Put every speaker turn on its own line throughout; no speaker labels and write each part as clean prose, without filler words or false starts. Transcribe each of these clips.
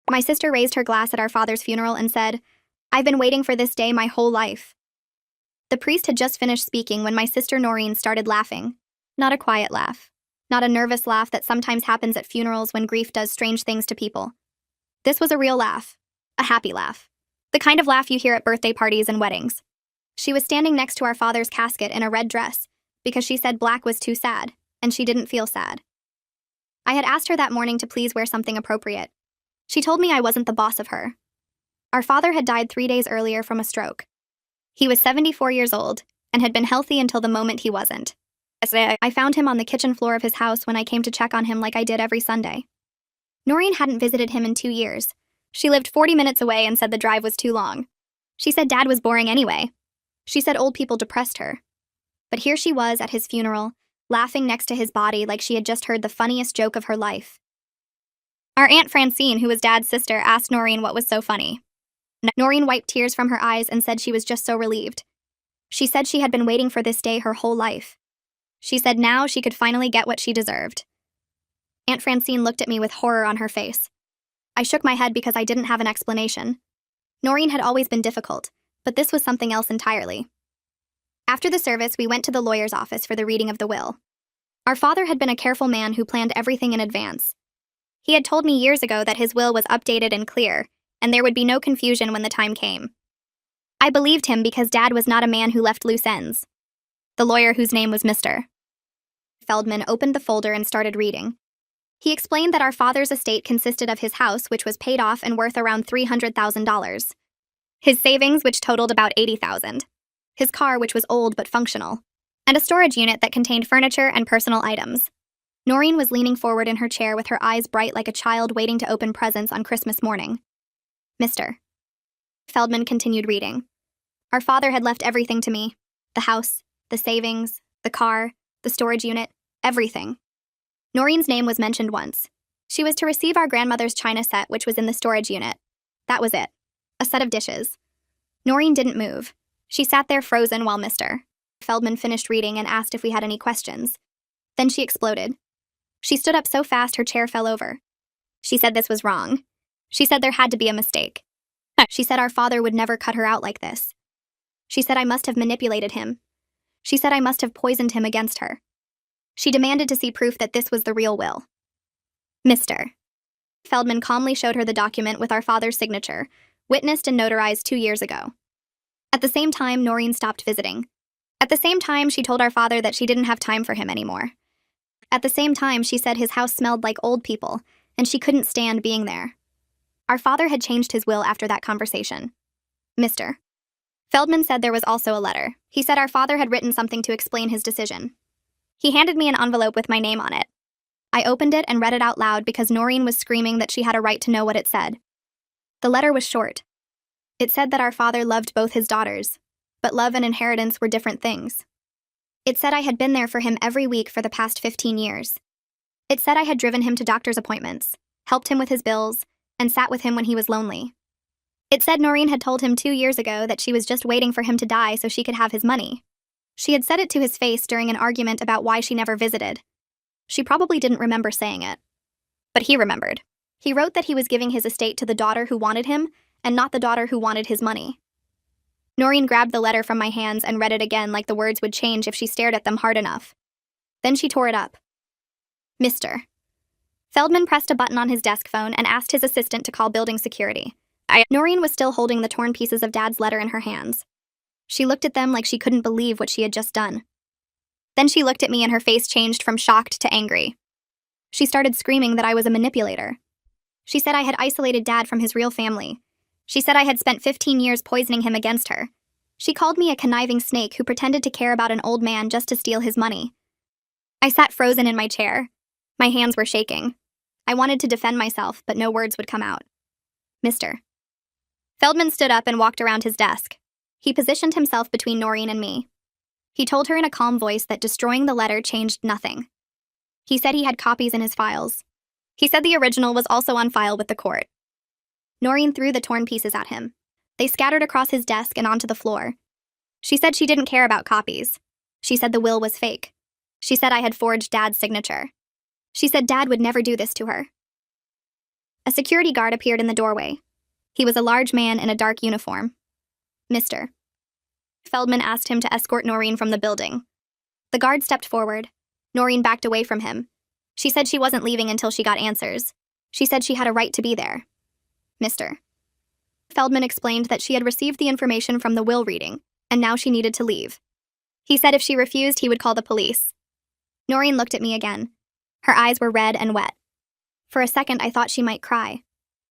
My sister raised her glass at our father's funeral and said, "I've been waiting for this day my whole life." The priest had just finished speaking when my sister Noreen started laughing. Not a quiet laugh. Not a nervous laugh that sometimes happens at funerals when grief does strange things to people. This was a real laugh. A happy laugh. The kind of laugh you hear at birthday parties and weddings. She was standing next to our father's casket in a red dress because she said black was too sad, and she didn't feel sad. I had asked her that morning to please wear something appropriate. She told me I wasn't the boss of her. Our father had died 3 days earlier from a stroke. He was 74 years old and had been healthy until the moment he wasn't. I found him on the kitchen floor of his house when I came to check on him like I did every Sunday. Noreen hadn't visited him in 2 years. She lived 40 minutes away and said the drive was too long. She said Dad was boring anyway. She said old people depressed her. But here she was at his funeral, laughing next to his body like she had just heard the funniest joke of her life. Our Aunt Francine, who was Dad's sister, asked Noreen what was so funny. Noreen wiped tears from her eyes and said she was just so relieved. She said she had been waiting for this day her whole life. She said now she could finally get what she deserved. Aunt Francine looked at me with horror on her face. I shook my head because I didn't have an explanation. Noreen had always been difficult, but this was something else entirely. After the service, we went to the lawyer's office for the reading of the will. Our father had been a careful man who planned everything in advance. He had told me years ago that his will was updated and clear, and there would be no confusion when the time came. I believed him because Dad was not a man who left loose ends. The lawyer, whose name was Mr. Feldman, opened the folder and started reading. He explained that our father's estate consisted of his house, which was paid off and worth around $300,000. His savings, which totaled about $80,000. His car, which was old but functional. And a storage unit that contained furniture and personal items. Noreen was leaning forward in her chair with her eyes bright like a child waiting to open presents on Christmas morning. Mr. Feldman continued reading. Our father had left everything to me. The house, the savings, the car, the storage unit, everything. Noreen's name was mentioned once. She was to receive our grandmother's china set, which was in the storage unit. That was it. A set of dishes. Noreen didn't move. She sat there frozen while Mr. Feldman finished reading and asked if we had any questions. Then she exploded. She stood up so fast her chair fell over. She said this was wrong. She said there had to be a mistake. She said our father would never cut her out like this. She said I must have manipulated him. She said I must have poisoned him against her. She demanded to see proof that this was the real will. Mr. Feldman calmly showed her the document with our father's signature, witnessed and notarized 2 years ago. At the same time, Noreen stopped visiting. At the same time, she told our father that she didn't have time for him anymore. At the same time, she said his house smelled like old people, and she couldn't stand being there. Our father had changed his will after that conversation. Mr. Feldman said there was also a letter. He said our father had written something to explain his decision. He handed me an envelope with my name on it. I opened it and read it out loud because Noreen was screaming that she had a right to know what it said. The letter was short. It said that our father loved both his daughters, but love and inheritance were different things. It said I had been there for him every week for the past 15 years. It said I had driven him to doctor's appointments, helped him with his bills, and sat with him when he was lonely. It said Noreen had told him 2 years ago that she was just waiting for him to die so she could have his money. She had said it to his face during an argument about why she never visited. She probably didn't remember saying it. But he remembered. He wrote that he was giving his estate to the daughter who wanted him, and not the daughter who wanted his money. Noreen grabbed the letter from my hands and read it again like the words would change if she stared at them hard enough. Then she tore it up. Mr. Feldman pressed a button on his desk phone and asked his assistant to call building security. Noreen was still holding the torn pieces of Dad's letter in her hands. She looked at them like she couldn't believe what she had just done. Then she looked at me and her face changed from shocked to angry. She started screaming that I was a manipulator. She said I had isolated Dad from his real family. She said I had spent 15 years poisoning him against her. She called me a conniving snake who pretended to care about an old man just to steal his money. I sat frozen in my chair. My hands were shaking. I wanted to defend myself, but no words would come out. Mr. Feldman stood up and walked around his desk. He positioned himself between Noreen and me. He told her in a calm voice that destroying the letter changed nothing. He said he had copies in his files. He said the original was also on file with the court. Noreen threw the torn pieces at him. They scattered across his desk and onto the floor. She said she didn't care about copies. She said the will was fake. She said I had forged Dad's signature. She said Dad would never do this to her. A security guard appeared in the doorway. He was a large man in a dark uniform. Mr. Feldman asked him to escort Noreen from the building. The guard stepped forward. Noreen backed away from him. She said she wasn't leaving until she got answers. She said she had a right to be there. Mr. Feldman explained that she had received the information from the will reading, and now she needed to leave. He said if she refused, he would call the police. Noreen looked at me again. Her eyes were red and wet. For a second, I thought she might cry.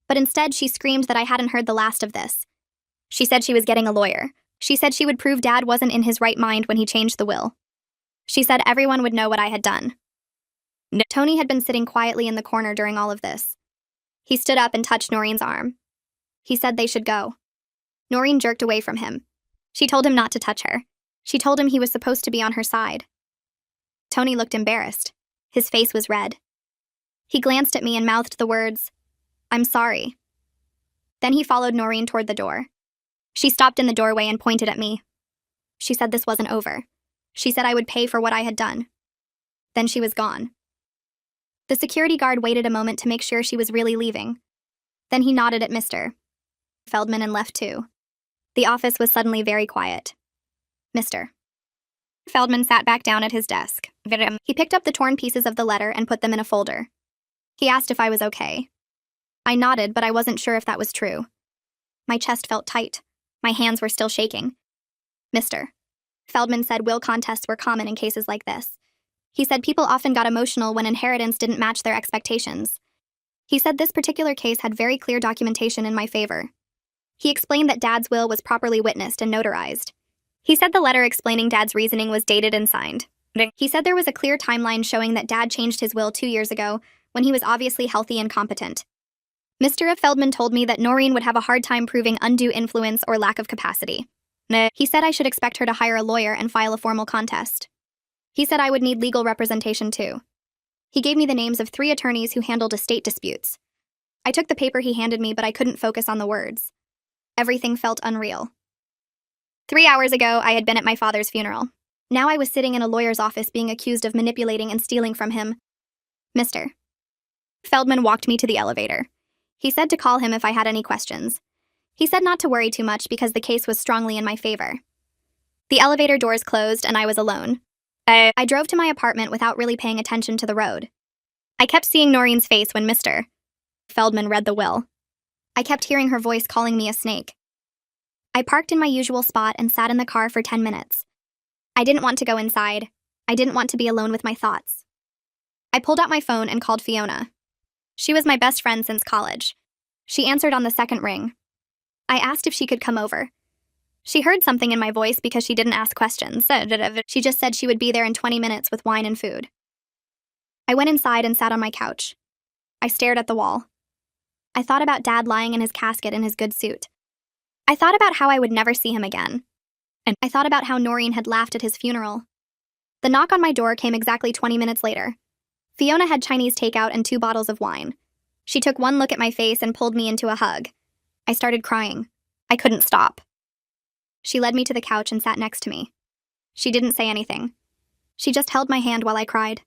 But instead, she screamed that I hadn't heard the last of this. She said she was getting a lawyer. She said she would prove Dad wasn't in his right mind when he changed the will. She said everyone would know what I had done. Tony had been sitting quietly in the corner during all of this. He stood up and touched Noreen's arm. He said they should go. Noreen jerked away from him. She told him not to touch her. She told him he was supposed to be on her side. Tony looked embarrassed. His face was red. He glanced at me and mouthed the words, "I'm sorry." Then he followed Noreen toward the door. She stopped in the doorway and pointed at me. She said this wasn't over. She said I would pay for what I had done. Then she was gone. The security guard waited a moment to make sure she was really leaving. Then he nodded at Mr. Feldman and left too. The office was suddenly very quiet. Mr. Feldman sat back down at his desk. He picked up the torn pieces of the letter and put them in a folder. He asked if I was okay. I nodded, but I wasn't sure if that was true. My chest felt tight. My hands were still shaking. Mr. Feldman said will contests were common in cases like this. He said people often got emotional when inheritance didn't match their expectations. He said this particular case had very clear documentation in my favor. He explained that Dad's will was properly witnessed and notarized. He said the letter explaining Dad's reasoning was dated and signed. He said there was a clear timeline showing that Dad changed his will 2 years ago, when he was obviously healthy and competent. Mr. Feldman told me that Noreen would have a hard time proving undue influence or lack of capacity. He said I should expect her to hire a lawyer and file a formal contest. He said I would need legal representation too. He gave me the names of 3 attorneys who handled estate disputes. I took the paper he handed me, but I couldn't focus on the words. Everything felt unreal. 3 hours ago, I had been at my father's funeral. Now I was sitting in a lawyer's office being accused of manipulating and stealing from him. Mr. Feldman walked me to the elevator. He said to call him if I had any questions. He said not to worry too much because the case was strongly in my favor. The elevator doors closed and I was alone. I drove to my apartment without really paying attention to the road. I kept seeing Noreen's face when Mr. Feldman read the will. I kept hearing her voice calling me a snake. I parked in my usual spot and sat in the car for 10 minutes. I didn't want to go inside. I didn't want to be alone with my thoughts. I pulled out my phone and called Fiona. She was my best friend since college. She answered on the second ring. I asked if she could come over. She heard something in my voice because she didn't ask questions. She just said she would be there in 20 minutes with wine and food. I went inside and sat on my couch. I stared at the wall. I thought about Dad lying in his casket in his good suit. I thought about how I would never see him again. And I thought about how Noreen had laughed at his funeral. The knock on my door came exactly 20 minutes later. Fiona had Chinese takeout and 2 bottles of wine. She took one look at my face and pulled me into a hug. I started crying. I couldn't stop. She led me to the couch and sat next to me. She didn't say anything. She just held my hand while I cried.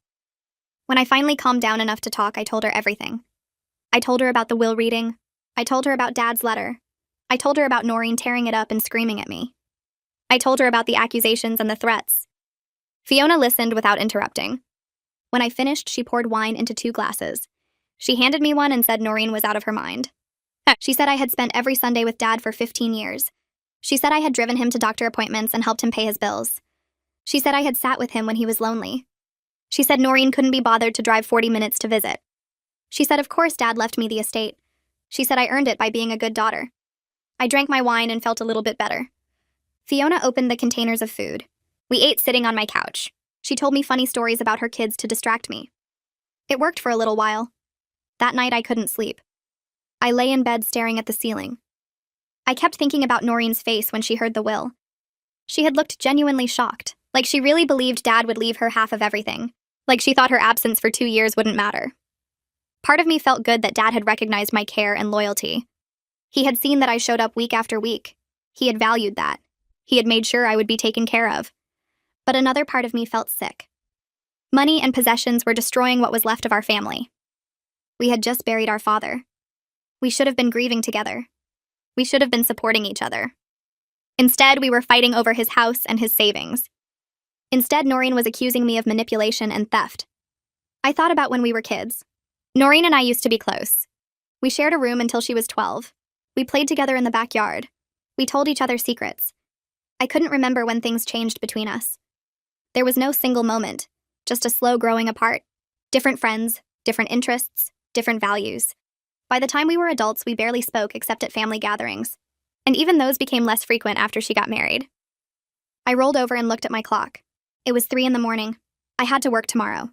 When I finally calmed down enough to talk, I told her everything. I told her about the will reading. I told her about Dad's letter. I told her about Noreen tearing it up and screaming at me. I told her about the accusations and the threats. Fiona listened without interrupting. When I finished, she poured wine into 2 glasses. She handed me one and said Noreen was out of her mind. She said I had spent every Sunday with Dad for 15 years. She said I had driven him to doctor appointments and helped him pay his bills. She said I had sat with him when he was lonely. She said Noreen couldn't be bothered to drive 40 minutes to visit. She said of course Dad left me the estate. She said I earned it by being a good daughter. I drank my wine and felt a little bit better. Fiona opened the containers of food. We ate sitting on my couch. She told me funny stories about her kids to distract me. It worked for a little while. That night I couldn't sleep. I lay in bed staring at the ceiling. I kept thinking about Noreen's face when she heard the will. She had looked genuinely shocked, like she really believed Dad would leave her half of everything, like she thought her absence for 2 years wouldn't matter. Part of me felt good that Dad had recognized my care and loyalty. He had seen that I showed up week after week. He had valued that. He had made sure I would be taken care of. But another part of me felt sick. Money and possessions were destroying what was left of our family. We had just buried our father. We should have been grieving together. We should have been supporting each other. Instead, we were fighting over his house and his savings. Instead, Noreen was accusing me of manipulation and theft. I thought about when we were kids. Noreen and I used to be close. We shared a room until she was 12. We played together in the backyard. We told each other secrets. I couldn't remember when things changed between us. There was no single moment, just a slow growing apart. Different friends, different interests, different values. By the time we were adults, we barely spoke except at family gatherings. And even those became less frequent after she got married. I rolled over and looked at my clock. It was 3 a.m. I had to work tomorrow.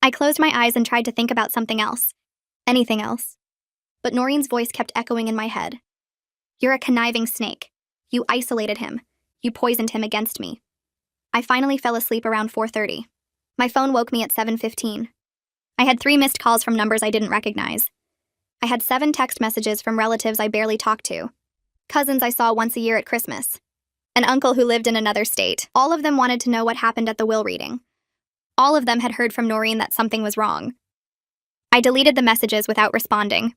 I closed my eyes and tried to think about something else. Anything else. But Noreen's voice kept echoing in my head. You're a conniving snake. You isolated him. You poisoned him against me. I finally fell asleep around 4:30. My phone woke me at 7:15. I had 3 missed calls from numbers I didn't recognize. I had 7 text messages from relatives I barely talked to. Cousins I saw once a year at Christmas. An uncle who lived in another state. All of them wanted to know what happened at the will reading. All of them had heard from Noreen that something was wrong. I deleted the messages without responding.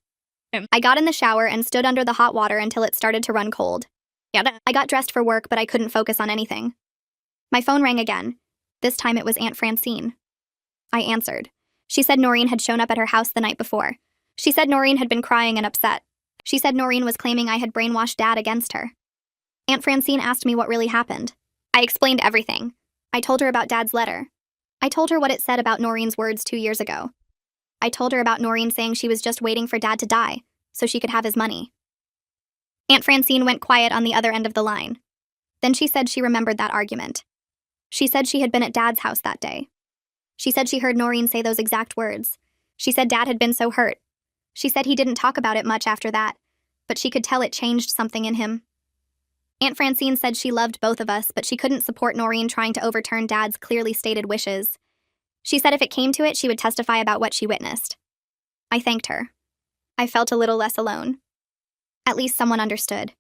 I got in the shower and stood under the hot water until it started to run cold. I got dressed for work, but I couldn't focus on anything. My phone rang again. This time it was Aunt Francine. I answered. She said Noreen had shown up at her house the night before. She said Noreen had been crying and upset. She said Noreen was claiming I had brainwashed Dad against her. Aunt Francine asked me what really happened. I explained everything. I told her about Dad's letter. I told her what it said about Noreen's words 2 years ago. I told her about Noreen saying she was just waiting for Dad to die so she could have his money. Aunt Francine went quiet on the other end of the line. Then she said she remembered that argument. She said she had been at Dad's house that day. She said she heard Noreen say those exact words. She said Dad had been so hurt. She said he didn't talk about it much after that, but she could tell it changed something in him. Aunt Francine said she loved both of us, but she couldn't support Noreen trying to overturn Dad's clearly stated wishes. She said if it came to it, she would testify about what she witnessed. I thanked her. I felt a little less alone. At least someone understood.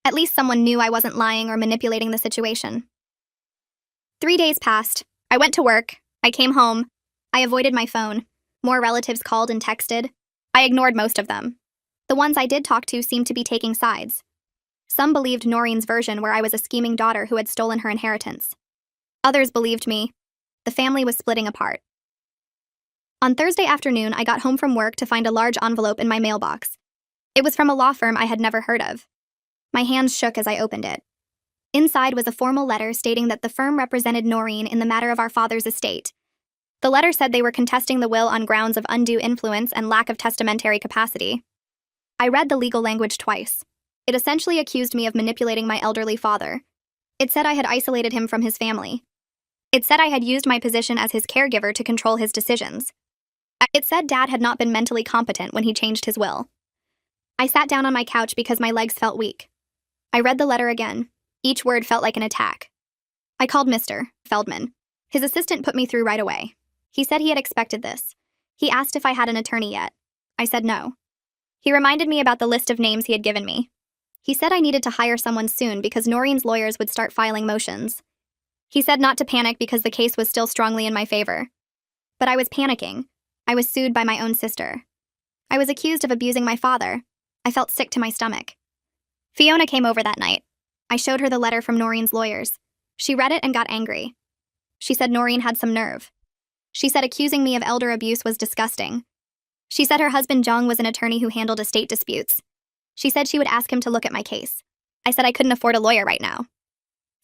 At least someone knew I wasn't lying or manipulating the situation. 3 days passed. I went to work. I came home. I avoided my phone. More relatives called and texted. I ignored most of them. The ones I did talk to seemed to be taking sides. Some believed Noreen's version where I was a scheming daughter who had stolen her inheritance. Others believed me. The family was splitting apart. On Thursday afternoon, I got home from work to find a large envelope in my mailbox. It was from a law firm I had never heard of. My hands shook as I opened it. Inside was a formal letter stating that the firm represented Noreen in the matter of our father's estate. The letter said they were contesting the will on grounds of undue influence and lack of testamentary capacity. I read the legal language twice. It essentially accused me of manipulating my elderly father. It said I had isolated him from his family. It said I had used my position as his caregiver to control his decisions. It said Dad had not been mentally competent when he changed his will. I sat down on my couch because my legs felt weak. I read the letter again. Each word felt like an attack. I called Mr. Feldman. His assistant put me through right away. He said he had expected this. He asked if I had an attorney yet. I said no. He reminded me about the list of names he had given me. He said I needed to hire someone soon because Noreen's lawyers would start filing motions. He said not to panic because the case was still strongly in my favor. But I was panicking. I was sued by my own sister. I was accused of abusing my father. I felt sick to my stomach. Fiona came over that night. I showed her the letter from Noreen's lawyers. She read it and got angry. She said Noreen had some nerve. She said accusing me of elder abuse was disgusting. She said her husband Jong was an attorney who handled estate disputes. She said she would ask him to look at my case. I said I couldn't afford a lawyer right now.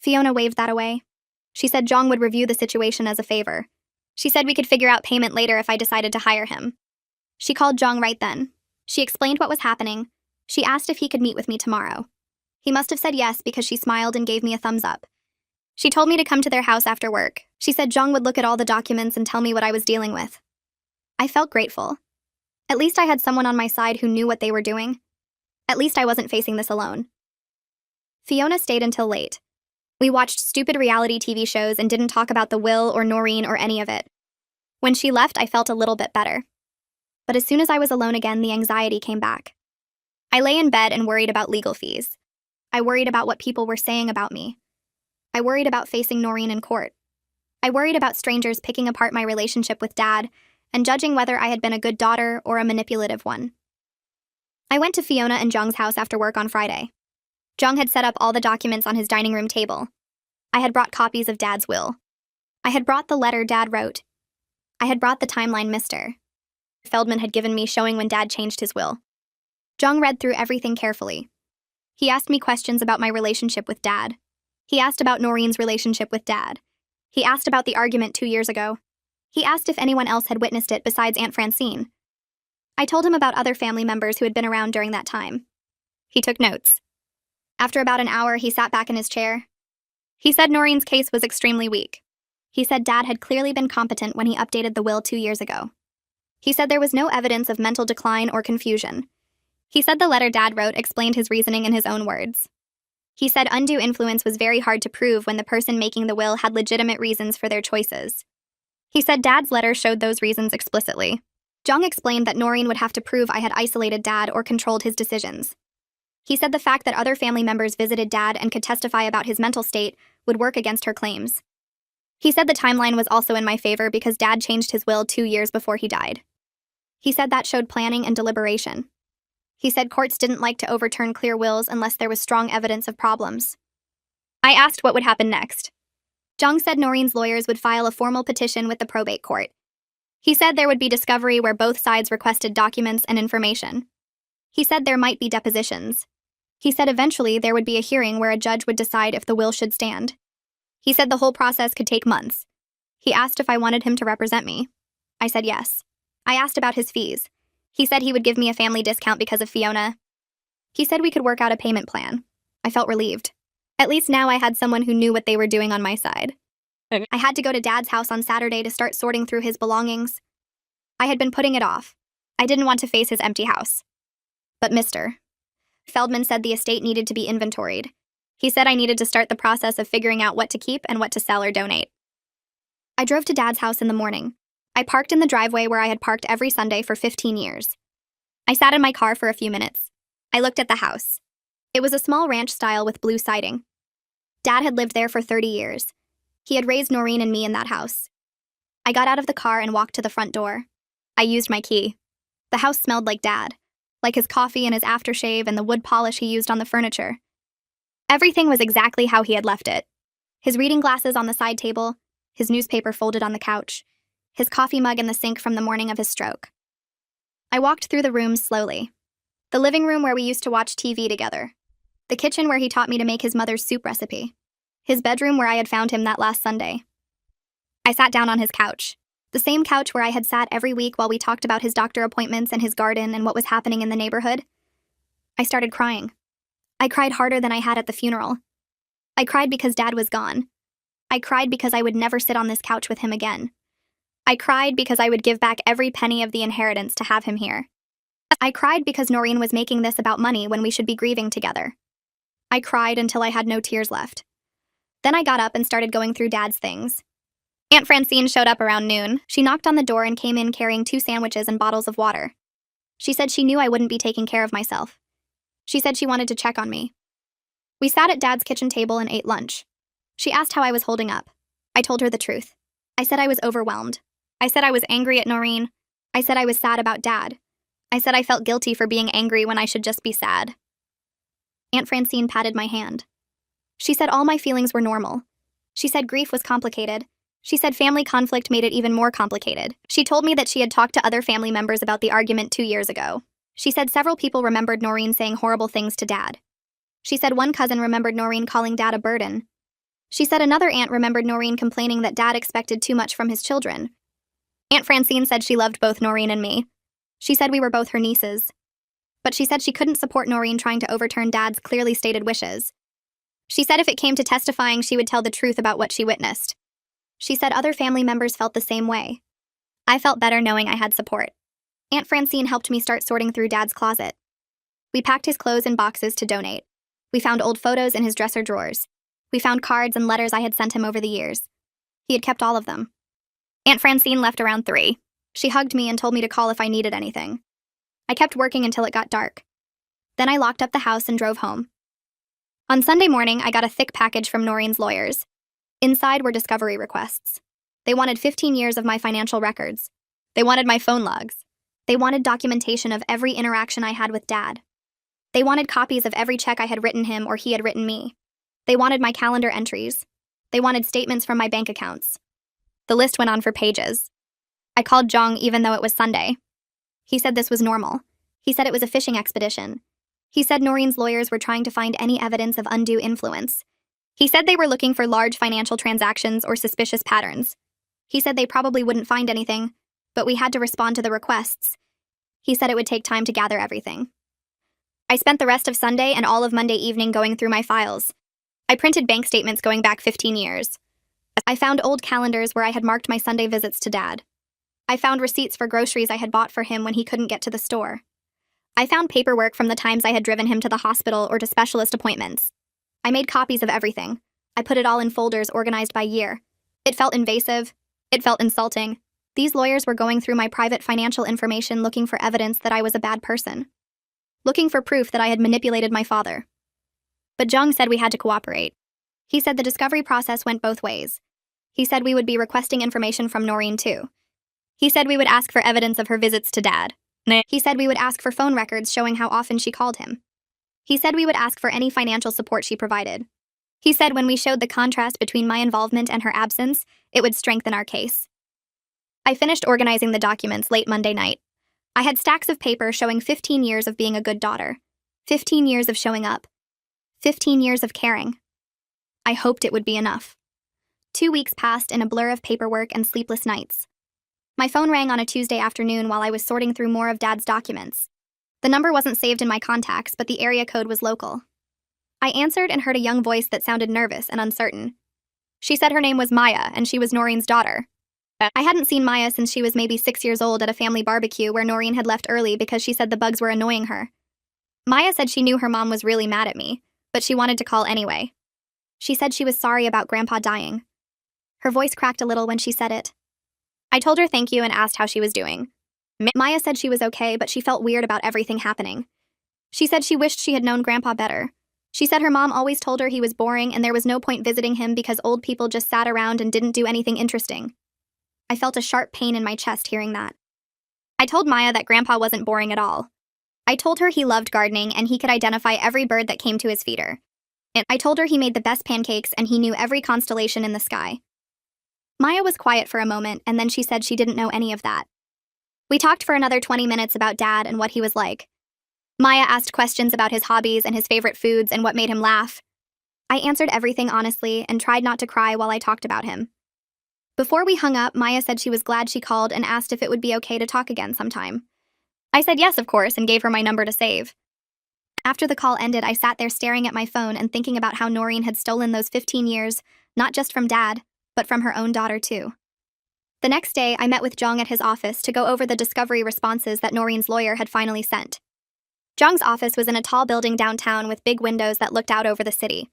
Fiona waved that away. She said Jong would review the situation as a favor. She said we could figure out payment later if I decided to hire him. She called Jong right then. She explained what was happening. She asked if he could meet with me tomorrow. He must have said yes because she smiled and gave me a thumbs up. She told me to come to their house after work. She said Jong would look at all the documents and tell me what I was dealing with. I felt grateful. At least I had someone on my side who knew what they were doing. At least I wasn't facing this alone. Fiona stayed until late. We watched stupid reality TV shows and didn't talk about the will or Noreen or any of it. When she left, I felt a little bit better. But as soon as I was alone again, the anxiety came back. I lay in bed and worried about legal fees. I worried about what people were saying about me. I worried about facing Noreen in court. I worried about strangers picking apart my relationship with Dad and judging whether I had been a good daughter or a manipulative one. I went to Fiona and Jung's house after work on Friday. Jung had set up all the documents on his dining room table. I had brought copies of Dad's will. I had brought the letter Dad wrote. I had brought the timeline Mr. Feldman had given me showing when Dad changed his will. Jung read through everything carefully. He asked me questions about my relationship with Dad. He asked about Noreen's relationship with Dad. He asked about the argument 2 years ago. He asked if anyone else had witnessed it besides Aunt Francine. I told him about other family members who had been around during that time. He took notes. After about an hour, he sat back in his chair. He said Noreen's case was extremely weak. He said Dad had clearly been competent when he updated the will 2 years ago. He said there was no evidence of mental decline or confusion. He said the letter Dad wrote explained his reasoning in his own words. He said undue influence was very hard to prove when the person making the will had legitimate reasons for their choices. He said Dad's letter showed those reasons explicitly. Jung explained that Noreen would have to prove I had isolated Dad or controlled his decisions. He said the fact that other family members visited Dad and could testify about his mental state would work against her claims. He said the timeline was also in my favor because Dad changed his will 2 years before he died. He said that showed planning and deliberation. He said courts didn't like to overturn clear wills unless there was strong evidence of problems. I asked what would happen next. Jung said Noreen's lawyers would file a formal petition with the probate court. He said there would be discovery where both sides requested documents and information. He said there might be depositions. He said eventually there would be a hearing where a judge would decide if the will should stand. He said the whole process could take months. He asked if I wanted him to represent me. I said yes. I asked about his fees. He said he would give me a family discount because of Fiona. He said we could work out a payment plan. I felt relieved. At least now I had someone who knew what they were doing on my side. I had to go to Dad's house on Saturday to start sorting through his belongings. I had been putting it off. I didn't want to face his empty house. But Mr. Feldman said the estate needed to be inventoried. He said I needed to start the process of figuring out what to keep and what to sell or donate. I drove to Dad's house in the morning. I parked in the driveway where I had parked every Sunday for 15 years. I sat in my car for a few minutes. I looked at the house. It was a small ranch style with blue siding. Dad had lived there for 30 years. He had raised Noreen and me in that house. I got out of the car and walked to the front door. I used my key. The house smelled like Dad, like his coffee and his aftershave and the wood polish he used on the furniture. Everything was exactly how he had left it. His reading glasses on the side table, his newspaper folded on the couch, his coffee mug in the sink from the morning of his stroke. I walked through the rooms slowly. The living room where we used to watch TV together. The kitchen where he taught me to make his mother's soup recipe. His bedroom where I had found him that last Sunday. I sat down on his couch. The same couch where I had sat every week while we talked about his doctor appointments and his garden and what was happening in the neighborhood. I started crying. I cried harder than I had at the funeral. I cried because Dad was gone. I cried because I would never sit on this couch with him again. I cried because I would give back every penny of the inheritance to have him here. I cried because Noreen was making this about money when we should be grieving together. I cried until I had no tears left. Then I got up and started going through Dad's things. Aunt Francine showed up around noon. She knocked on the door and came in carrying 2 sandwiches and bottles of water. She said she knew I wouldn't be taking care of myself. She said she wanted to check on me. We sat at Dad's kitchen table and ate lunch. She asked how I was holding up. I told her the truth. I said I was overwhelmed. I said I was angry at Noreen. I said I was sad about Dad. I said I felt guilty for being angry when I should just be sad. Aunt Francine patted my hand. She said all my feelings were normal. She said grief was complicated. She said family conflict made it even more complicated. She told me that she had talked to other family members about the argument 2 years ago. She said several people remembered Noreen saying horrible things to Dad. She said one cousin remembered Noreen calling Dad a burden. She said another aunt remembered Noreen complaining that Dad expected too much from his children. Aunt Francine said she loved both Noreen and me. She said we were both her nieces. But she said she couldn't support Noreen trying to overturn Dad's clearly stated wishes. She said if it came to testifying, she would tell the truth about what she witnessed. She said other family members felt the same way. I felt better knowing I had support. Aunt Francine helped me start sorting through Dad's closet. We packed his clothes in boxes to donate. We found old photos in his dresser drawers. We found cards and letters I had sent him over the years. He had kept all of them. Aunt Francine left around 3. She hugged me and told me to call if I needed anything. I kept working until it got dark. Then I locked up the house and drove home. On Sunday morning, I got a thick package from Noreen's lawyers. Inside were discovery requests. They wanted 15 years of my financial records. They wanted my phone logs. They wanted documentation of every interaction I had with Dad. They wanted copies of every check I had written him or he had written me. They wanted my calendar entries. They wanted statements from my bank accounts. The list went on for pages. I called Jong even though it was Sunday. He said this was normal. He said it was a fishing expedition. He said Noreen's lawyers were trying to find any evidence of undue influence. He said they were looking for large financial transactions or suspicious patterns. He said they probably wouldn't find anything, but we had to respond to the requests. He said it would take time to gather everything. I spent the rest of Sunday and all of Monday evening going through my files. I printed bank statements going back 15 years. I found old calendars where I had marked my Sunday visits to Dad. I found receipts for groceries I had bought for him when he couldn't get to the store. I found paperwork from the times I had driven him to the hospital or to specialist appointments. I made copies of everything. I put it all in folders organized by year. It felt invasive. It felt insulting. These lawyers were going through my private financial information looking for evidence that I was a bad person. Looking for proof that I had manipulated my father. But Jung said we had to cooperate. He said the discovery process went both ways. He said we would be requesting information from Noreen too. He said we would ask for evidence of her visits to Dad. He said we would ask for phone records showing how often she called him. He said we would ask for any financial support she provided. He said when we showed the contrast between my involvement and her absence, it would strengthen our case. I finished organizing the documents late Monday night. I had stacks of paper showing 15 years of being a good daughter, 15 years of showing up, 15 years of caring. I hoped it would be enough. 2 weeks passed in a blur of paperwork and sleepless nights. My phone rang on a Tuesday afternoon while I was sorting through more of Dad's documents. The number wasn't saved in my contacts, but the area code was local. I answered and heard a young voice that sounded nervous and uncertain. She said her name was Maya and she was Noreen's daughter. I hadn't seen Maya since she was maybe 6 years old at a family barbecue where Noreen had left early because she said the bugs were annoying her. Maya said she knew her mom was really mad at me, but she wanted to call anyway. She said she was sorry about Grandpa dying. Her voice cracked a little when she said it. I told her thank you and asked how she was doing. Maya said she was okay, but she felt weird about everything happening. She said she wished she had known Grandpa better. She said her mom always told her he was boring and there was no point visiting him because old people just sat around and didn't do anything interesting. I felt a sharp pain in my chest hearing that. I told Maya that Grandpa wasn't boring at all. I told her he loved gardening and he could identify every bird that came to his feeder. And I told her he made the best pancakes and he knew every constellation in the sky. Maya was quiet for a moment and then she said she didn't know any of that. We talked for another 20 minutes about Dad and what he was like. Maya asked questions about his hobbies and his favorite foods and what made him laugh. I answered everything honestly and tried not to cry while I talked about him. Before we hung up, Maya said she was glad she called and asked if it would be okay to talk again sometime. I said yes, of course, and gave her my number to save. After the call ended, I sat there staring at my phone and thinking about how Noreen had stolen those 15 years, not just from Dad, but from her own daughter too. The next day, I met with Jong at his office to go over the discovery responses that Noreen's lawyer had finally sent. Jong's office was in a tall building downtown with big windows that looked out over the city.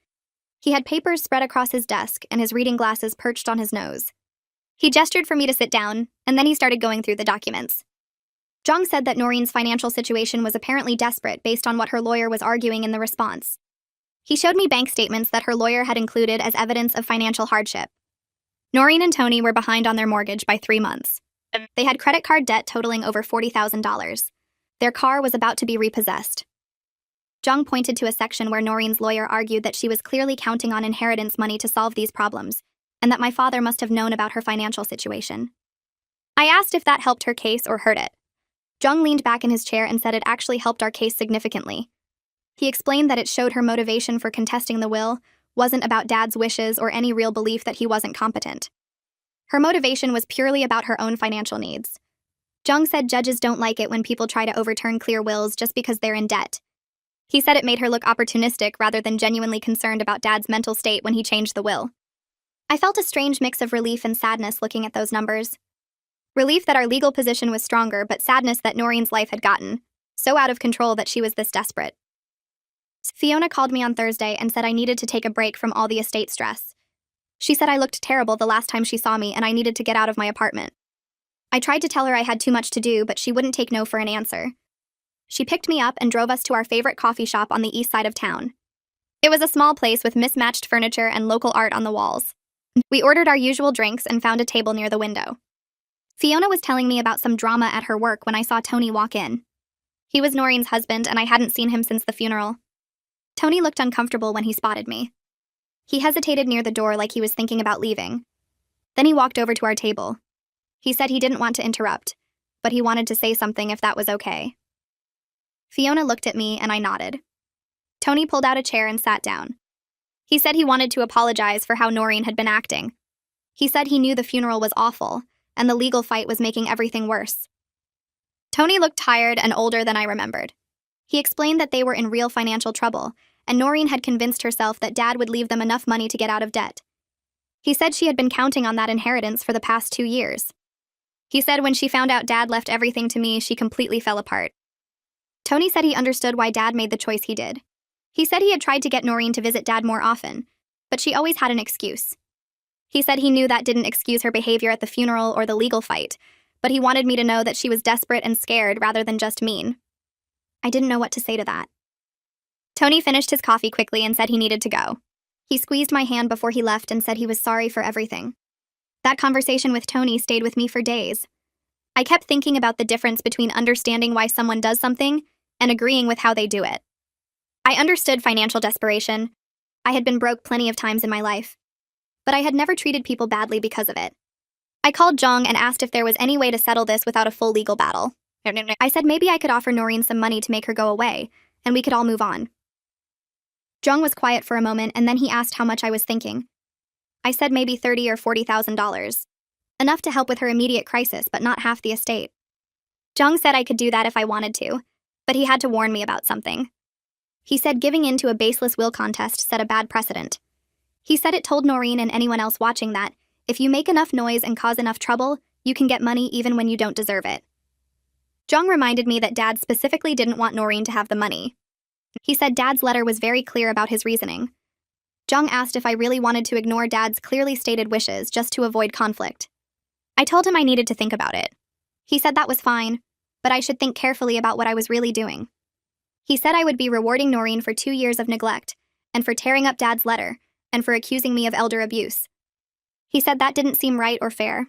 He had papers spread across his desk and his reading glasses perched on his nose. He gestured for me to sit down, and then he started going through the documents. Jong said that Noreen's financial situation was apparently desperate based on what her lawyer was arguing in the response. He showed me bank statements that her lawyer had included as evidence of financial hardship. Noreen and Tony were behind on their mortgage by 3 months. They had credit card debt totaling over $40,000. Their car was about to be repossessed. Jong pointed to a section where Noreen's lawyer argued that she was clearly counting on inheritance money to solve these problems, and that my father must have known about her financial situation. I asked if that helped her case or hurt it. Jong leaned back in his chair and said it actually helped our case significantly. He explained that it showed her motivation for contesting the will wasn't about Dad's wishes or any real belief that he wasn't competent. Her motivation was purely about her own financial needs. Jung said judges don't like it when people try to overturn clear wills just because they're in debt. He said it made her look opportunistic rather than genuinely concerned about Dad's mental state when he changed the will. I felt a strange mix of relief and sadness looking at those numbers. Relief that our legal position was stronger, but sadness that Noreen's life had gotten so out of control that she was this desperate. Fiona called me on Thursday and said I needed to take a break from all the estate stress. She said I looked terrible the last time she saw me and I needed to get out of my apartment. I tried to tell her I had too much to do, but she wouldn't take no for an answer. She picked me up and drove us to our favorite coffee shop on the east side of town. It was a small place with mismatched furniture and local art on the walls. We ordered our usual drinks and found a table near the window. Fiona was telling me about some drama at her work when I saw Tony walk in. He was Noreen's husband, and I hadn't seen him since the funeral. Tony looked uncomfortable when he spotted me. He hesitated near the door like he was thinking about leaving. Then he walked over to our table. He said he didn't want to interrupt, but he wanted to say something if that was okay. Fiona looked at me and I nodded. Tony pulled out a chair and sat down. He said he wanted to apologize for how Noreen had been acting. He said he knew the funeral was awful, and the legal fight was making everything worse. Tony looked tired and older than I remembered. He explained that they were in real financial trouble, and Noreen had convinced herself that Dad would leave them enough money to get out of debt. He said she had been counting on that inheritance for the past 2 years. He said when she found out Dad left everything to me, she completely fell apart. Tony said he understood why Dad made the choice he did. He said he had tried to get Noreen to visit Dad more often, but she always had an excuse. He said he knew that didn't excuse her behavior at the funeral or the legal fight, but he wanted me to know that she was desperate and scared rather than just mean. I didn't know what to say to that. Tony finished his coffee quickly and said he needed to go. He squeezed my hand before he left and said he was sorry for everything. That conversation with Tony stayed with me for days. I kept thinking about the difference between understanding why someone does something and agreeing with how they do it. I understood financial desperation. I had been broke plenty of times in my life, but I had never treated people badly because of it. I called Jong and asked if there was any way to settle this without a full legal battle. I said maybe I could offer Noreen some money to make her go away, and we could all move on. Jong was quiet for a moment, and then he asked how much I was thinking. I said maybe $30,000 or $40,000. Enough to help with her immediate crisis, but not half the estate. Jong said I could do that if I wanted to, but he had to warn me about something. He said giving in to a baseless will contest set a bad precedent. He said it told Noreen and anyone else watching that, if you make enough noise and cause enough trouble, you can get money even when you don't deserve it. Jong reminded me that Dad specifically didn't want Noreen to have the money. He said Dad's letter was very clear about his reasoning. Jong asked if I really wanted to ignore Dad's clearly stated wishes just to avoid conflict. I told him I needed to think about it. He said that was fine, but I should think carefully about what I was really doing. He said I would be rewarding Noreen for 2 years of neglect, and for tearing up Dad's letter, and for accusing me of elder abuse. He said that didn't seem right or fair.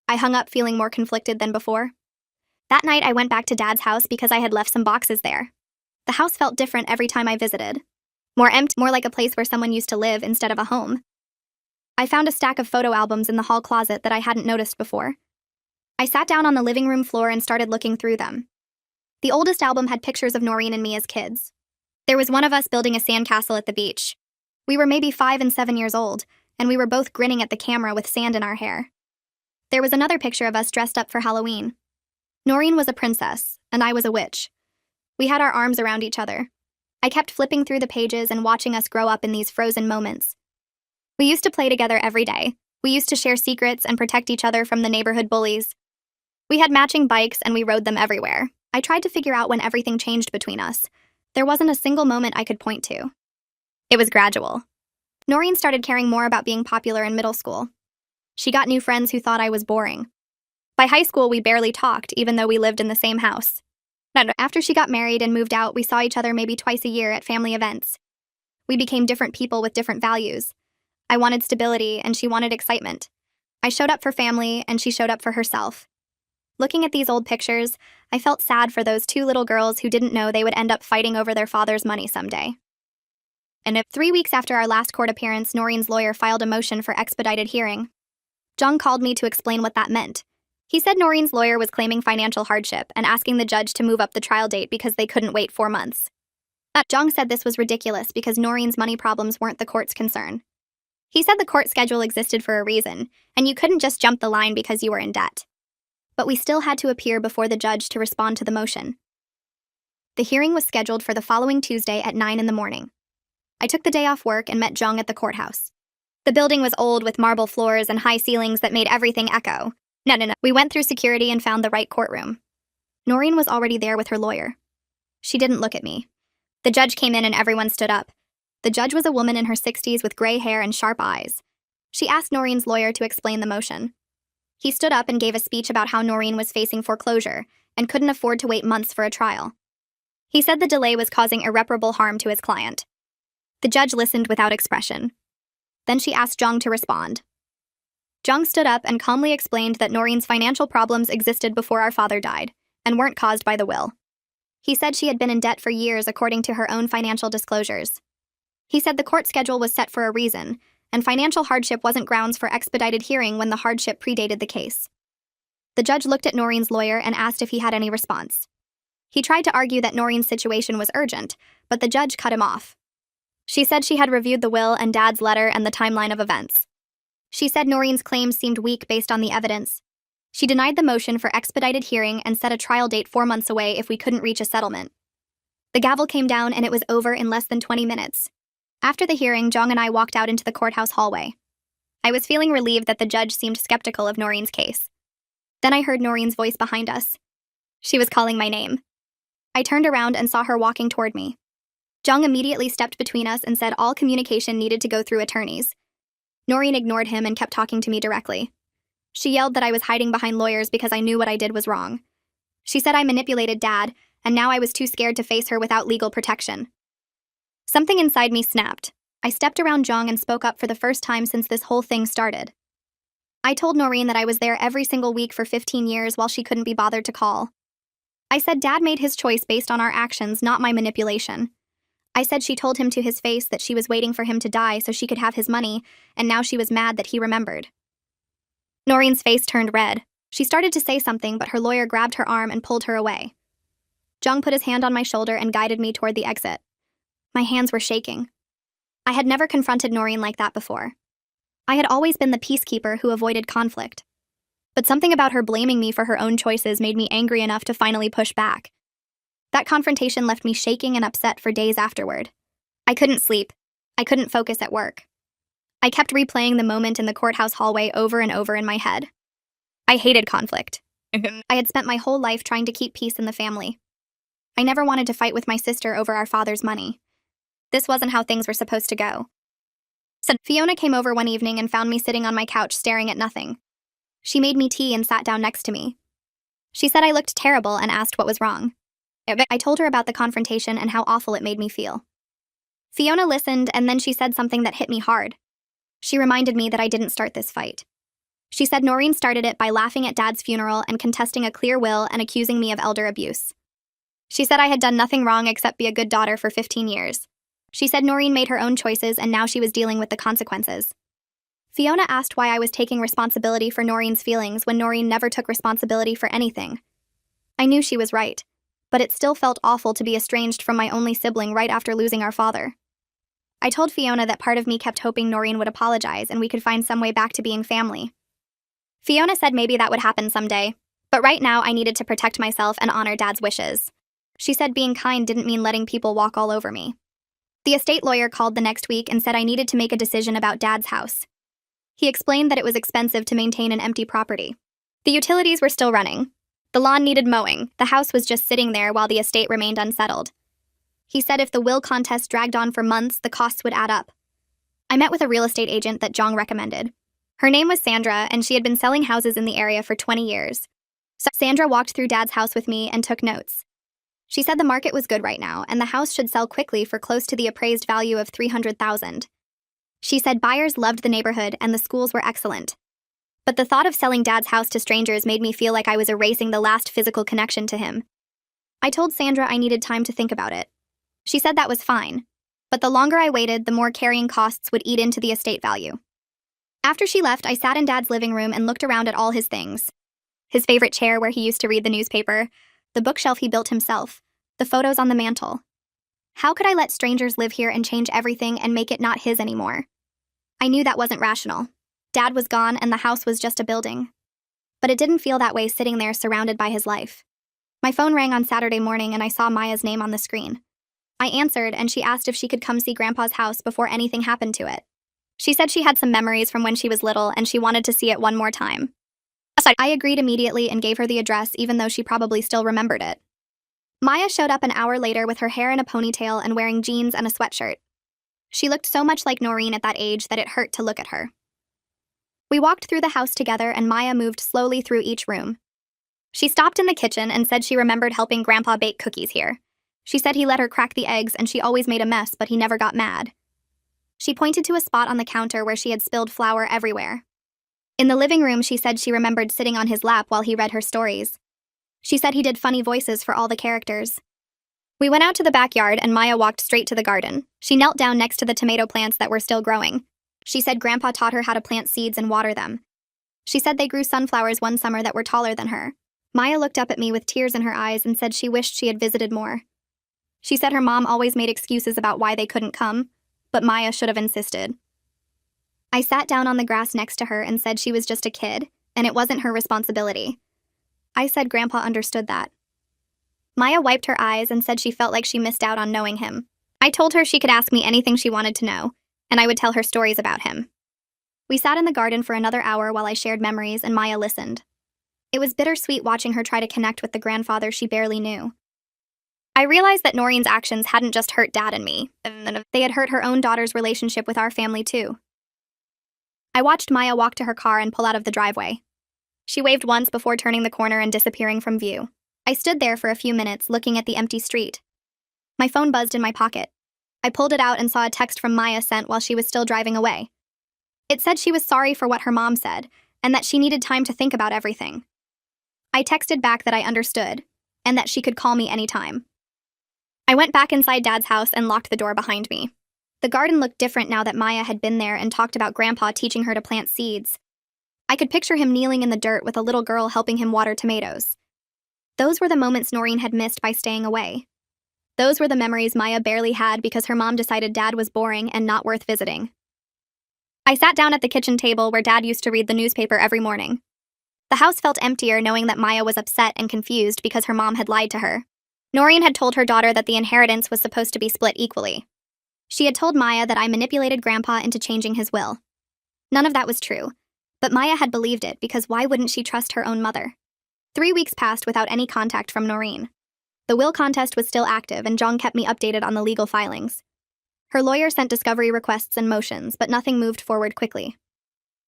I hung up feeling more conflicted than before. That night I went back to Dad's house because I had left some boxes there. The house felt different every time I visited. More empty, more like a place where someone used to live instead of a home. I found a stack of photo albums in the hall closet that I hadn't noticed before. I sat down on the living room floor and started looking through them. The oldest album had pictures of Noreen and me as kids. There was one of us building a sandcastle at the beach. We were maybe 5 and 7 years old, and we were both grinning at the camera with sand in our hair. There was another picture of us dressed up for Halloween. Noreen was a princess, and I was a witch. We had our arms around each other. I kept flipping through the pages and watching us grow up in these frozen moments. We used to play together every day. We used to share secrets and protect each other from the neighborhood bullies. We had matching bikes and we rode them everywhere. I tried to figure out when everything changed between us. There wasn't a single moment I could point to. It was gradual. Noreen started caring more about being popular in middle school. She got new friends who thought I was boring. By high school, we barely talked, even though we lived in the same house. After she got married and moved out, we saw each other maybe twice a year at family events. We became different people with different values. I wanted stability, and she wanted excitement. I showed up for family, and she showed up for herself. Looking at these old pictures, I felt sad for those 2 little girls who didn't know they would end up fighting over their father's money someday. And 3 weeks after our last court appearance, Noreen's lawyer filed a motion for expedited hearing. Jong called me to explain what that meant. He said Noreen's lawyer was claiming financial hardship and asking the judge to move up the trial date because they couldn't wait 4 months. Jong said this was ridiculous because Noreen's money problems weren't the court's concern. He said the court schedule existed for a reason, and you couldn't just jump the line because you were in debt. But we still had to appear before the judge to respond to the motion. The hearing was scheduled for the following Tuesday at 9 in the morning. I took the day off work and met Jong at the courthouse. The building was old with marble floors and high ceilings that made everything echo. No. We went through security and found the right courtroom. Noreen was already there with her lawyer. She didn't look at me. The judge came in and everyone stood up. The judge was a woman in her 60s with gray hair and sharp eyes. She asked Noreen's lawyer to explain the motion. He stood up and gave a speech about how Noreen was facing foreclosure and couldn't afford to wait months for a trial. He said the delay was causing irreparable harm to his client. The judge listened without expression. Then she asked Jong to respond. Jung stood up and calmly explained that Noreen's financial problems existed before our father died, and weren't caused by the will. He said she had been in debt for years according to her own financial disclosures. He said the court schedule was set for a reason, and financial hardship wasn't grounds for expedited hearing when the hardship predated the case. The judge looked at Noreen's lawyer and asked if he had any response. He tried to argue that Noreen's situation was urgent, but the judge cut him off. She said she had reviewed the will and Dad's letter and the timeline of events. She said Noreen's claims seemed weak based on the evidence. She denied the motion for expedited hearing and set a trial date 4 months away if we couldn't reach a settlement. The gavel came down and it was over in less than 20 minutes. After the hearing, Jong and I walked out into the courthouse hallway. I was feeling relieved that the judge seemed skeptical of Noreen's case. Then I heard Noreen's voice behind us. She was calling my name. I turned around and saw her walking toward me. Jung immediately stepped between us and said all communication needed to go through attorneys. Noreen ignored him and kept talking to me directly. She yelled that I was hiding behind lawyers because I knew what I did was wrong. She said I manipulated Dad, and now I was too scared to face her without legal protection. Something inside me snapped. I stepped around Jung and spoke up for the first time since this whole thing started. I told Noreen that I was there every single week for 15 years while she couldn't be bothered to call. I said Dad made his choice based on our actions, not my manipulation. I said she told him to his face that she was waiting for him to die so she could have his money, and now she was mad that he remembered. Noreen's face turned red. She started to say something, but her lawyer grabbed her arm and pulled her away. Jung put his hand on my shoulder and guided me toward the exit. My hands were shaking. I had never confronted Noreen like that before. I had always been the peacekeeper who avoided conflict. But something about her blaming me for her own choices made me angry enough to finally push back. That confrontation left me shaking and upset for days afterward. I couldn't sleep. I couldn't focus at work. I kept replaying the moment in the courthouse hallway over and over in my head. I hated conflict. I had spent my whole life trying to keep peace in the family. I never wanted to fight with my sister over our father's money. This wasn't how things were supposed to go. So Fiona came over one evening and found me sitting on my couch staring at nothing. She made me tea and sat down next to me. She said I looked terrible and asked what was wrong. I told her about the confrontation and how awful it made me feel. Fiona listened, and then she said something that hit me hard. She reminded me that I didn't start this fight. She said Noreen started it by laughing at Dad's funeral and contesting a clear will and accusing me of elder abuse. She said I had done nothing wrong except be a good daughter for 15 years. She said Noreen made her own choices and now she was dealing with the consequences. Fiona asked why I was taking responsibility for Noreen's feelings when Noreen never took responsibility for anything. I knew she was right, but it still felt awful to be estranged from my only sibling right after losing our father. I told Fiona that part of me kept hoping Noreen would apologize and we could find some way back to being family. Fiona said maybe that would happen someday, but right now I needed to protect myself and honor Dad's wishes. She said being kind didn't mean letting people walk all over me. The estate lawyer called the next week and said I needed to make a decision about Dad's house. He explained that it was expensive to maintain an empty property. The utilities were still running. The lawn needed mowing. The house was just sitting there while the estate remained unsettled. He said if the will contest dragged on for months, the costs would add up. I met with a real estate agent that Jong recommended. Her name was Sandra, and she had been selling houses in the area for 20 years. So Sandra walked through Dad's house with me and took notes. She said the market was good right now, and the house should sell quickly for close to the appraised value of $300,000. She said buyers loved the neighborhood and the schools were excellent. But the thought of selling Dad's house to strangers made me feel like I was erasing the last physical connection to him. I told Sandra I needed time to think about it. She said that was fine, but the longer I waited, the more carrying costs would eat into the estate value. After she left, I sat in Dad's living room and looked around at all his things. His favorite chair where he used to read the newspaper, the bookshelf he built himself, the photos on the mantle. How could I let strangers live here and change everything and make it not his anymore? I knew that wasn't rational. Dad was gone and the house was just a building. But it didn't feel that way sitting there surrounded by his life. My phone rang on Saturday morning and I saw Maya's name on the screen. I answered and she asked if she could come see Grandpa's house before anything happened to it. She said she had some memories from when she was little and she wanted to see it one more time. I agreed immediately and gave her the address even though she probably still remembered it. Maya showed up an hour later with her hair in a ponytail and wearing jeans and a sweatshirt. She looked so much like Noreen at that age that it hurt to look at her. We walked through the house together and Maya moved slowly through each room. She stopped in the kitchen and said she remembered helping Grandpa bake cookies here. She said he let her crack the eggs and she always made a mess, but he never got mad. She pointed to a spot on the counter where she had spilled flour everywhere. In the living room, she said she remembered sitting on his lap while he read her stories. She said he did funny voices for all the characters. We went out to the backyard and Maya walked straight to the garden. She knelt down next to the tomato plants that were still growing. She said Grandpa taught her how to plant seeds and water them. She said they grew sunflowers one summer that were taller than her. Maya looked up at me with tears in her eyes and said she wished she had visited more. She said her mom always made excuses about why they couldn't come, but Maya should have insisted. I sat down on the grass next to her and said she was just a kid, and it wasn't her responsibility. I said Grandpa understood that. Maya wiped her eyes and said she felt like she missed out on knowing him. I told her she could ask me anything she wanted to know, and I would tell her stories about him. We sat in the garden for another hour while I shared memories and Maya listened. It was bittersweet watching her try to connect with the grandfather she barely knew. I realized that Noreen's actions hadn't just hurt Dad and me, they had hurt her own daughter's relationship with our family too. I watched Maya walk to her car and pull out of the driveway. She waved once before turning the corner and disappearing from view. I stood there for a few minutes looking at the empty street. My phone buzzed in my pocket. I pulled it out and saw a text from Maya sent while she was still driving away. It said she was sorry for what her mom said, and that she needed time to think about everything. I texted back that I understood, and that she could call me anytime. I went back inside Dad's house and locked the door behind me. The garden looked different now that Maya had been there and talked about Grandpa teaching her to plant seeds. I could picture him kneeling in the dirt with a little girl helping him water tomatoes. Those were the moments Noreen had missed by staying away. Those were the memories Maya barely had because her mom decided Dad was boring and not worth visiting. I sat down at the kitchen table where Dad used to read the newspaper every morning. The house felt emptier knowing that Maya was upset and confused because her mom had lied to her. Noreen had told her daughter that the inheritance was supposed to be split equally. She had told Maya that I manipulated Grandpa into changing his will. None of that was true, but Maya had believed it because why wouldn't she trust her own mother? 3 weeks passed without any contact from Noreen. The will contest was still active and Jong kept me updated on the legal filings. Her lawyer sent discovery requests and motions, but nothing moved forward quickly.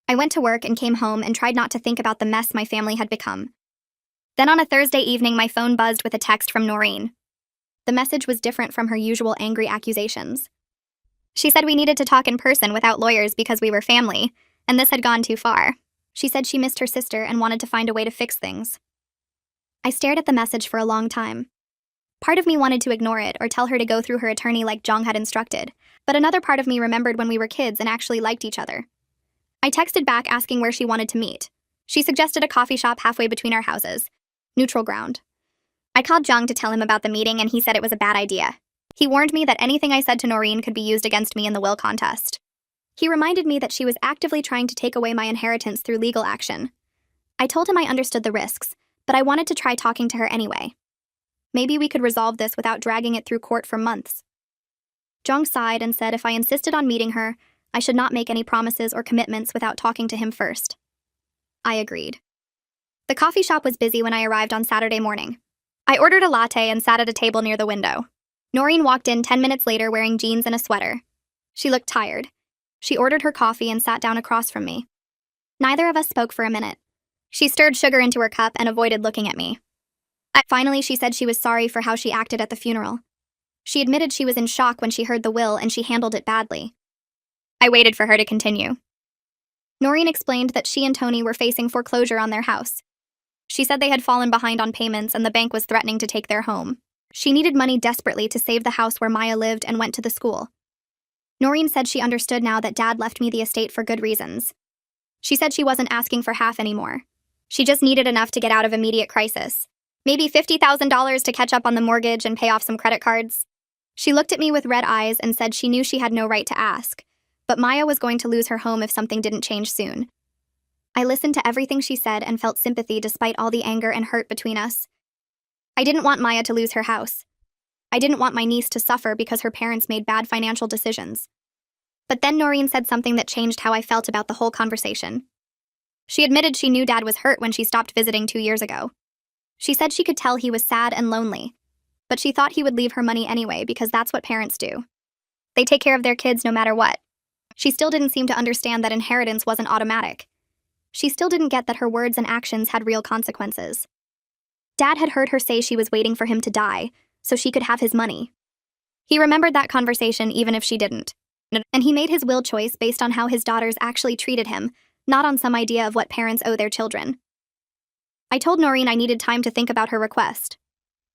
I went to work and came home and tried not to think about the mess my family had become. Then on a Thursday evening, my phone buzzed with a text from Noreen. The message was different from her usual angry accusations. She said we needed to talk in person without lawyers because we were family, and this had gone too far. She said she missed her sister and wanted to find a way to fix things. I stared at the message for a long time. Part of me wanted to ignore it or tell her to go through her attorney like Jong had instructed, but another part of me remembered when we were kids and actually liked each other. I texted back asking where she wanted to meet. She suggested a coffee shop halfway between our houses. Neutral ground. I called Jong to tell him about the meeting and he said it was a bad idea. He warned me that anything I said to Noreen could be used against me in the will contest. He reminded me that she was actively trying to take away my inheritance through legal action. I told him I understood the risks, but I wanted to try talking to her anyway. Maybe we could resolve this without dragging it through court for months. Jong sighed and said if I insisted on meeting her, I should not make any promises or commitments without talking to him first. I agreed. The coffee shop was busy when I arrived on Saturday morning. I ordered a latte and sat at a table near the window. Noreen walked in 10 minutes later wearing jeans and a sweater. She looked tired. She ordered her coffee and sat down across from me. Neither of us spoke for a minute. She stirred sugar into her cup and avoided looking at me. Finally, she said she was sorry for how she acted at the funeral. She admitted she was in shock when she heard the will and she handled it badly. I waited for her to continue. Noreen explained that she and Tony were facing foreclosure on their house. She said they had fallen behind on payments and the bank was threatening to take their home. She needed money desperately to save the house where Maya lived and went to the school. Noreen said she understood now that Dad left me the estate for good reasons. She said she wasn't asking for half anymore. She just needed enough to get out of immediate crisis. Maybe $50,000 to catch up on the mortgage and pay off some credit cards. She looked at me with red eyes and said she knew she had no right to ask, but Maya was going to lose her home if something didn't change soon. I listened to everything she said and felt sympathy despite all the anger and hurt between us. I didn't want Maya to lose her house. I didn't want my niece to suffer because her parents made bad financial decisions. But then Noreen said something that changed how I felt about the whole conversation. She admitted she knew Dad was hurt when she stopped visiting 2 years ago. She said she could tell he was sad and lonely, but she thought he would leave her money anyway because that's what parents do. They take care of their kids no matter what. She still didn't seem to understand that inheritance wasn't automatic. She still didn't get that her words and actions had real consequences. Dad had heard her say she was waiting for him to die, so she could have his money. He remembered that conversation even if she didn't, and he made his will choice based on how his daughters actually treated him, not on some idea of what parents owe their children. I told Noreen I needed time to think about her request.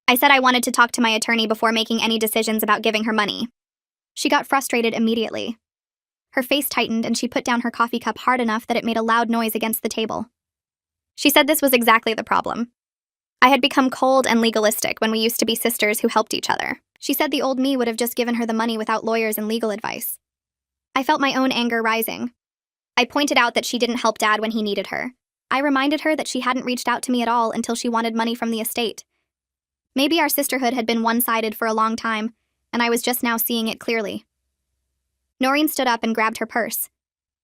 I said I wanted to talk to my attorney before making any decisions about giving her money. She got frustrated immediately. Her face tightened and she put down her coffee cup hard enough that it made a loud noise against the table. She said this was exactly the problem. I had become cold and legalistic when we used to be sisters who helped each other. She said the old me would have just given her the money without lawyers and legal advice. I felt my own anger rising. I pointed out that she didn't help Dad when he needed her. I reminded her that she hadn't reached out to me at all until she wanted money from the estate. Maybe our sisterhood had been one-sided for a long time, and I was just now seeing it clearly. Noreen stood up and grabbed her purse.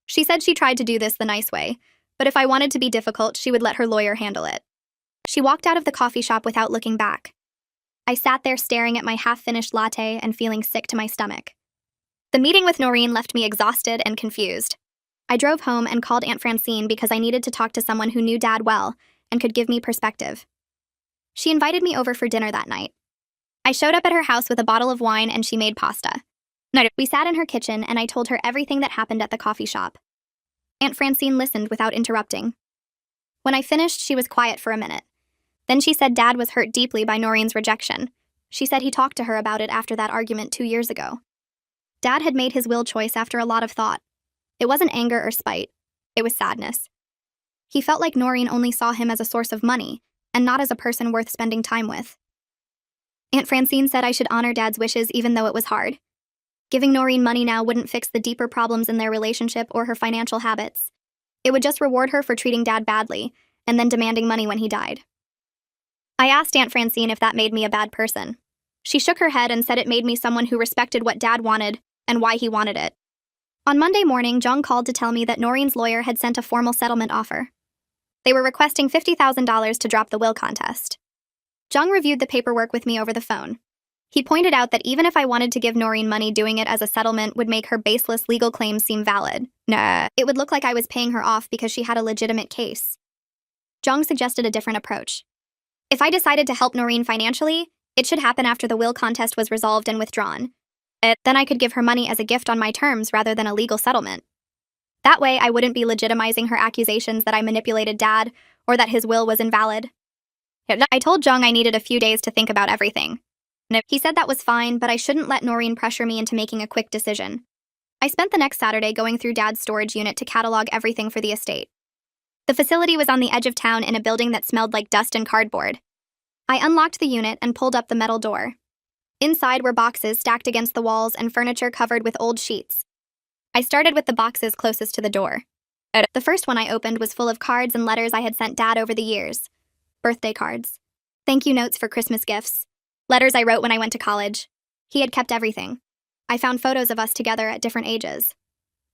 She said she tried to do this the nice way, but if I wanted to be difficult, she would let her lawyer handle it. She walked out of the coffee shop without looking back. I sat there staring at my half-finished latte and feeling sick to my stomach. The meeting with Noreen left me exhausted and confused. I drove home and called Aunt Francine because I needed to talk to someone who knew Dad well and could give me perspective. She invited me over for dinner that night. I showed up at her house with a bottle of wine and she made pasta. We sat in her kitchen and I told her everything that happened at the coffee shop. Aunt Francine listened without interrupting. When I finished, she was quiet for a minute. Then she said Dad was hurt deeply by Noreen's rejection. She said he talked to her about it after that argument 2 years ago. Dad had made his will choice after a lot of thought. It wasn't anger or spite. It was sadness. He felt like Noreen only saw him as a source of money, and not as a person worth spending time with. Aunt Francine said I should honor Dad's wishes even though it was hard. Giving Noreen money now wouldn't fix the deeper problems in their relationship or her financial habits. It would just reward her for treating Dad badly, and then demanding money when he died. I asked Aunt Francine if that made me a bad person. She shook her head and said it made me someone who respected what Dad wanted and why he wanted it. On Monday morning, Jung called to tell me that Noreen's lawyer had sent a formal settlement offer. They were requesting $50,000 to drop the will contest. Jung reviewed the paperwork with me over the phone. He pointed out that even if I wanted to give Noreen money, doing it as a settlement would make her baseless legal claims seem valid. Nah, it would look like I was paying her off because she had a legitimate case. Jung suggested a different approach. If I decided to help Noreen financially, it should happen after the will contest was resolved and withdrawn. Then I could give her money as a gift on my terms rather than a legal settlement. That way, I wouldn't be legitimizing her accusations that I manipulated Dad or that his will was invalid. I told Jung I needed a few days to think about everything. He said that was fine, but I shouldn't let Noreen pressure me into making a quick decision. I spent the next Saturday going through Dad's storage unit to catalog everything for the estate. The facility was on the edge of town in a building that smelled like dust and cardboard. I unlocked the unit and pulled up the metal door. Inside were boxes stacked against the walls and furniture covered with old sheets. I started with the boxes closest to the door. The first one I opened was full of cards and letters I had sent Dad over the years. Birthday cards. Thank you notes for Christmas gifts. Letters I wrote when I went to college. He had kept everything. I found photos of us together at different ages.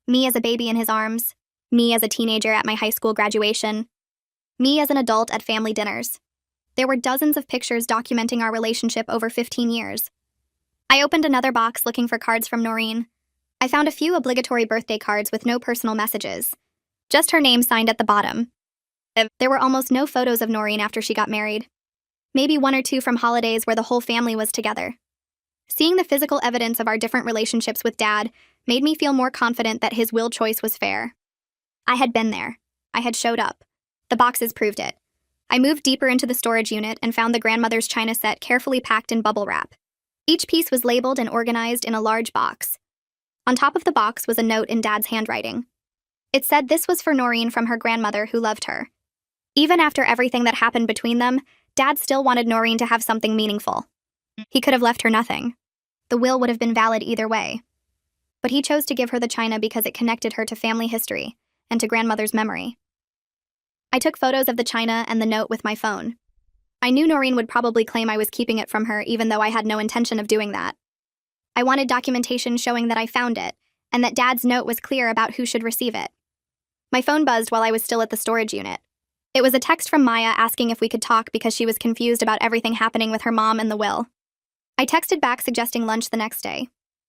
Me as a baby in his arms. Me as a teenager at my high school graduation. Me as an adult at family dinners. There were dozens of pictures documenting our relationship over 15 years. I opened another box looking for cards from Noreen. I found a few obligatory birthday cards with no personal messages. Just her name signed at the bottom. There were almost no photos of Noreen after she got married. Maybe 1 or 2 from holidays where the whole family was together. Seeing the physical evidence of our different relationships with Dad made me feel more confident that his will choice was fair. I had been there. I had showed up. The boxes proved it. I moved deeper into the storage unit and found the grandmother's china set carefully packed in bubble wrap. Each piece was labeled and organized in a large box. On top of the box was a note in Dad's handwriting. It said this was for Noreen from her grandmother who loved her. Even after everything that happened between them, Dad still wanted Noreen to have something meaningful. He could have left her nothing. The will would have been valid either way. But he chose to give her the china because it connected her to family history and to grandmother's memory. I took photos of the china and the note with my phone. I knew Noreen would probably claim I was keeping it from her, even though I had no intention of doing that. I wanted documentation showing that I found it, and that Dad's note was clear about who should receive it. My phone buzzed while I was still at the storage unit. It was a text from Maya asking if we could talk because she was confused about everything happening with her mom and the will. I texted back suggesting lunch the next day.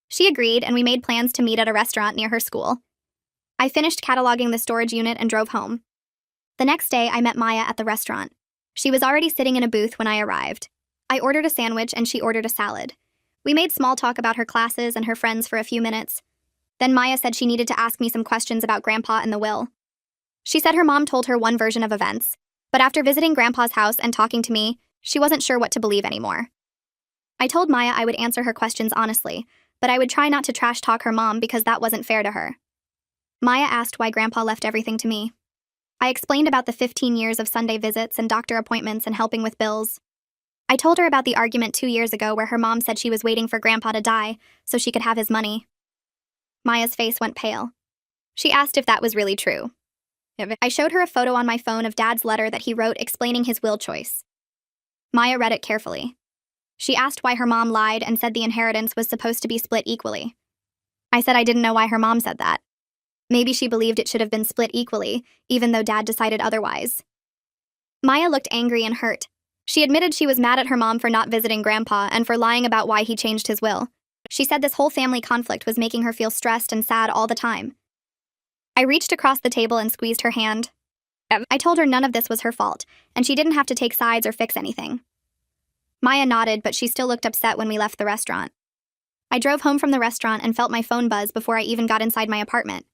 She agreed, and we made plans to meet at a restaurant near her school. I finished cataloging the storage unit and drove home. The next day, I met Maya at the restaurant. She was already sitting in a booth when I arrived. I ordered a sandwich and she ordered a salad. We made small talk about her classes and her friends for a few minutes. Then Maya said she needed to ask me some questions about Grandpa and the will. She said her mom told her one version of events, but after visiting Grandpa's house and talking to me, she wasn't sure what to believe anymore. I told Maya I would answer her questions honestly, but I would try not to trash talk her mom because that wasn't fair to her. Maya asked why Grandpa left everything to me. I explained about the 15 years of Sunday visits and doctor appointments and helping with bills. I told her about the argument 2 years ago where her mom said she was waiting for Grandpa to die so she could have his money. Maya's face went pale. She asked if that was really true. I showed her a photo on my phone of Dad's letter that he wrote explaining his will choice. Maya read it carefully. She asked why her mom lied and said the inheritance was supposed to be split equally. I said I didn't know why her mom said that. Maybe she believed it should have been split equally, even though Dad decided otherwise. Maya looked angry and hurt. She admitted she was mad at her mom for not visiting Grandpa and for lying about why he changed his will. She said this whole family conflict was making her feel stressed and sad all the time. I reached across the table and squeezed her hand. I told her none of this was her fault, and she didn't have to take sides or fix anything. Maya nodded, but she still looked upset when we left the restaurant. I drove home from the restaurant and felt my phone buzz before I even got inside my apartment.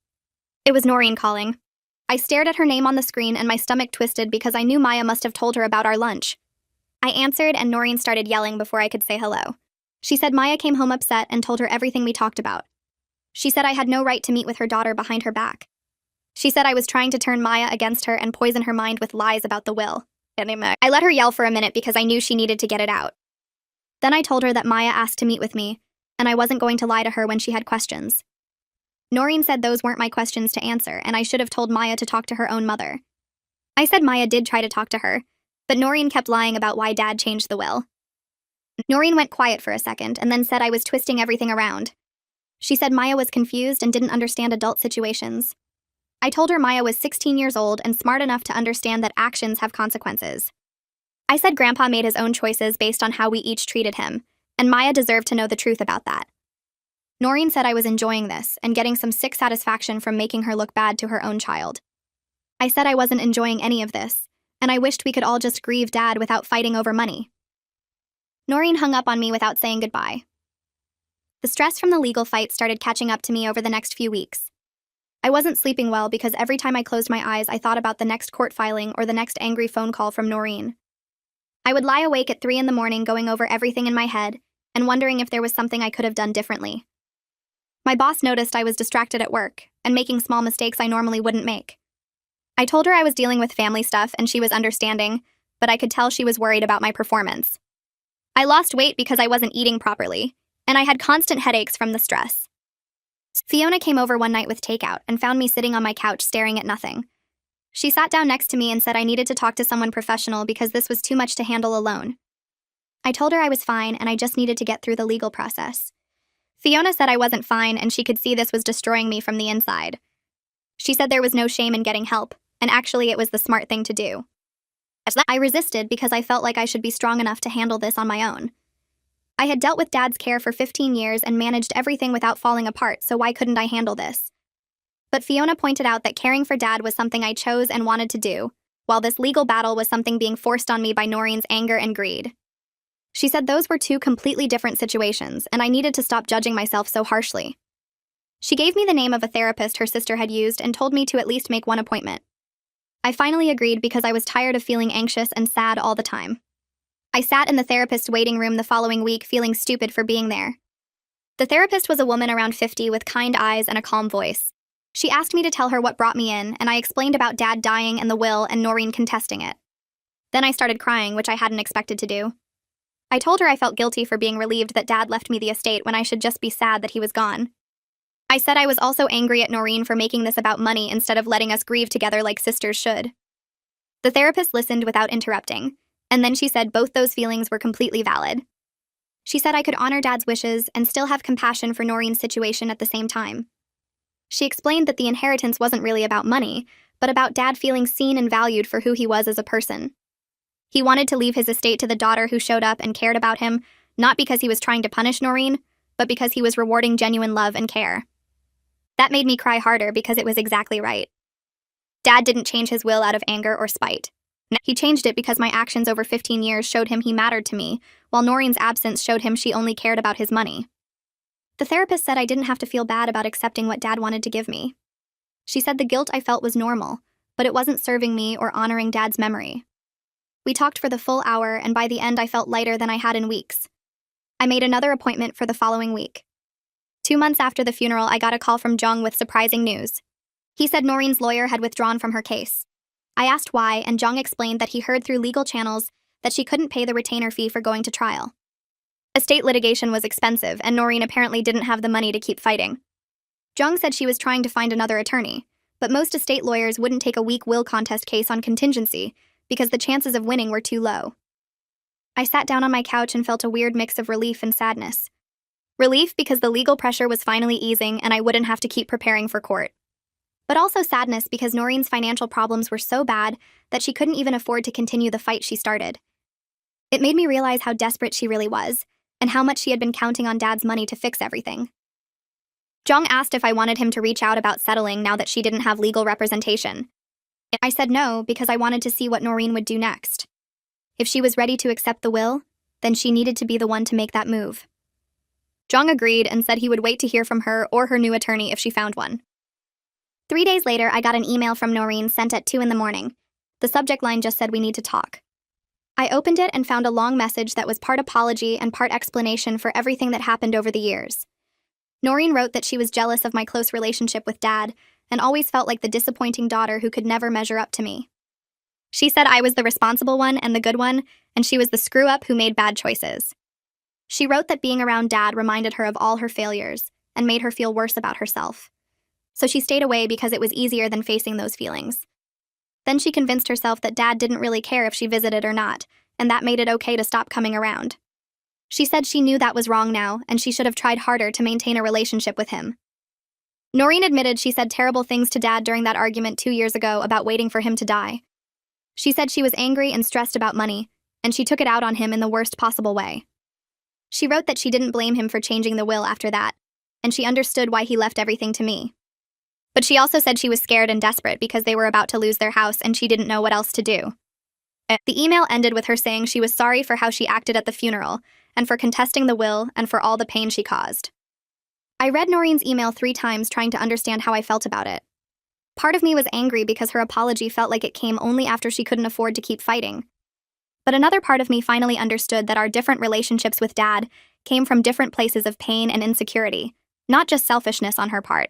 It was Noreen calling. I stared at her name on the screen and my stomach twisted because I knew Maya must have told her about our lunch. I answered and Noreen started yelling before I could say hello. She said Maya came home upset and told her everything we talked about. She said I had no right to meet with her daughter behind her back. She said I was trying to turn Maya against her and poison her mind with lies about the will. I let her yell for a minute because I knew she needed to get it out. Then I told her that Maya asked to meet with me, and I wasn't going to lie to her when she had questions. Noreen said those weren't my questions to answer, and I should have told Maya to talk to her own mother. I said Maya did try to talk to her, but Noreen kept lying about why Dad changed the will. Noreen went quiet for a second and then said I was twisting everything around. She said Maya was confused and didn't understand adult situations. I told her Maya was 16 years old and smart enough to understand that actions have consequences. I said Grandpa made his own choices based on how we each treated him, and Maya deserved to know the truth about that. Noreen said I was enjoying this and getting some sick satisfaction from making her look bad to her own child. I said I wasn't enjoying any of this, and I wished we could all just grieve Dad without fighting over money. Noreen hung up on me without saying goodbye. The stress from the legal fight started catching up to me over the next few weeks. I wasn't sleeping well because every time I closed my eyes I thought about the next court filing or the next angry phone call from Noreen. I would lie awake at 3 in the morning going over everything in my head and wondering if there was something I could have done differently. My boss noticed I was distracted at work and making small mistakes I normally wouldn't make. I told her I was dealing with family stuff and she was understanding, but I could tell she was worried about my performance. I lost weight because I wasn't eating properly, and I had constant headaches from the stress. Fiona came over one night with takeout and found me sitting on my couch staring at nothing. She sat down next to me and said I needed to talk to someone professional because this was too much to handle alone. I told her I was fine and I just needed to get through the legal process. Fiona said I wasn't fine and she could see this was destroying me from the inside. She said there was no shame in getting help, and actually it was the smart thing to do. I resisted because I felt like I should be strong enough to handle this on my own. I had dealt with Dad's care for 15 years and managed everything without falling apart, so why couldn't I handle this? But Fiona pointed out that caring for Dad was something I chose and wanted to do, while this legal battle was something being forced on me by Noreen's anger and greed. She said those were two completely different situations, and I needed to stop judging myself so harshly. She gave me the name of a therapist her sister had used and told me to at least make one appointment. I finally agreed because I was tired of feeling anxious and sad all the time. I sat in the therapist's waiting room the following week feeling stupid for being there. The therapist was a woman around 50 with kind eyes and a calm voice. She asked me to tell her what brought me in, and I explained about Dad dying and the will and Noreen contesting it. Then I started crying, which I hadn't expected to do. I told her I felt guilty for being relieved that Dad left me the estate when I should just be sad that he was gone. I said I was also angry at Noreen for making this about money instead of letting us grieve together like sisters should. The therapist listened without interrupting, and then she said both those feelings were completely valid. She said I could honor Dad's wishes and still have compassion for Noreen's situation at the same time. She explained that the inheritance wasn't really about money, but about Dad feeling seen and valued for who he was as a person. He wanted to leave his estate to the daughter who showed up and cared about him, not because he was trying to punish Noreen, but because he was rewarding genuine love and care. That made me cry harder because it was exactly right. Dad didn't change his will out of anger or spite. He changed it because my actions over 15 years showed him he mattered to me, while Noreen's absence showed him she only cared about his money. The therapist said I didn't have to feel bad about accepting what Dad wanted to give me. She said the guilt I felt was normal, but it wasn't serving me or honoring Dad's memory. We talked for the full hour, and by the end I felt lighter than I had in weeks. I made another appointment for the following week. 2 months after the funeral, I got a call from Jung with surprising news. He said Noreen's lawyer had withdrawn from her case. I asked why, and Jung explained that he heard through legal channels that she couldn't pay the retainer fee for going to trial. Estate litigation was expensive, and Noreen apparently didn't have the money to keep fighting. Jung said she was trying to find another attorney, but most estate lawyers wouldn't take a weak will contest case on contingency because the chances of winning were too low. I sat down on my couch and felt a weird mix of relief and sadness. Relief because the legal pressure was finally easing and I wouldn't have to keep preparing for court. But also sadness because Noreen's financial problems were so bad that she couldn't even afford to continue the fight she started. It made me realize how desperate she really was, and how much she had been counting on Dad's money to fix everything. Jung asked if I wanted him to reach out about settling now that she didn't have legal representation. I said no because I wanted to see what Noreen would do next. If she was ready to accept the will, then she needed to be the one to make that move. Jung agreed and said he would wait to hear from her or her new attorney if she found one. 3 days later, I got an email from Noreen sent at 2 a.m. The subject line just said we need to talk. I opened it and found a long message that was part apology and part explanation for everything that happened over the years. Noreen wrote that she was jealous of my close relationship with Dad and always felt like the disappointing daughter who could never measure up to me. She said I was the responsible one and the good one, and she was the screw-up who made bad choices. She wrote that being around Dad reminded her of all her failures and made her feel worse about herself. So she stayed away because it was easier than facing those feelings. Then she convinced herself that Dad didn't really care if she visited or not, and that made it okay to stop coming around. She said she knew that was wrong now, and she should have tried harder to maintain a relationship with him. Noreen admitted she said terrible things to Dad during that argument 2 years ago about waiting for him to die. She said she was angry and stressed about money, and she took it out on him in the worst possible way. She wrote that she didn't blame him for changing the will after that, and she understood why he left everything to me. But she also said she was scared and desperate because they were about to lose their house and she didn't know what else to do. The email ended with her saying she was sorry for how she acted at the funeral and for contesting the will and for all the pain she caused. I read Noreen's email 3 times trying to understand how I felt about it. Part of me was angry because her apology felt like it came only after she couldn't afford to keep fighting. But another part of me finally understood that our different relationships with Dad came from different places of pain and insecurity, not just selfishness on her part.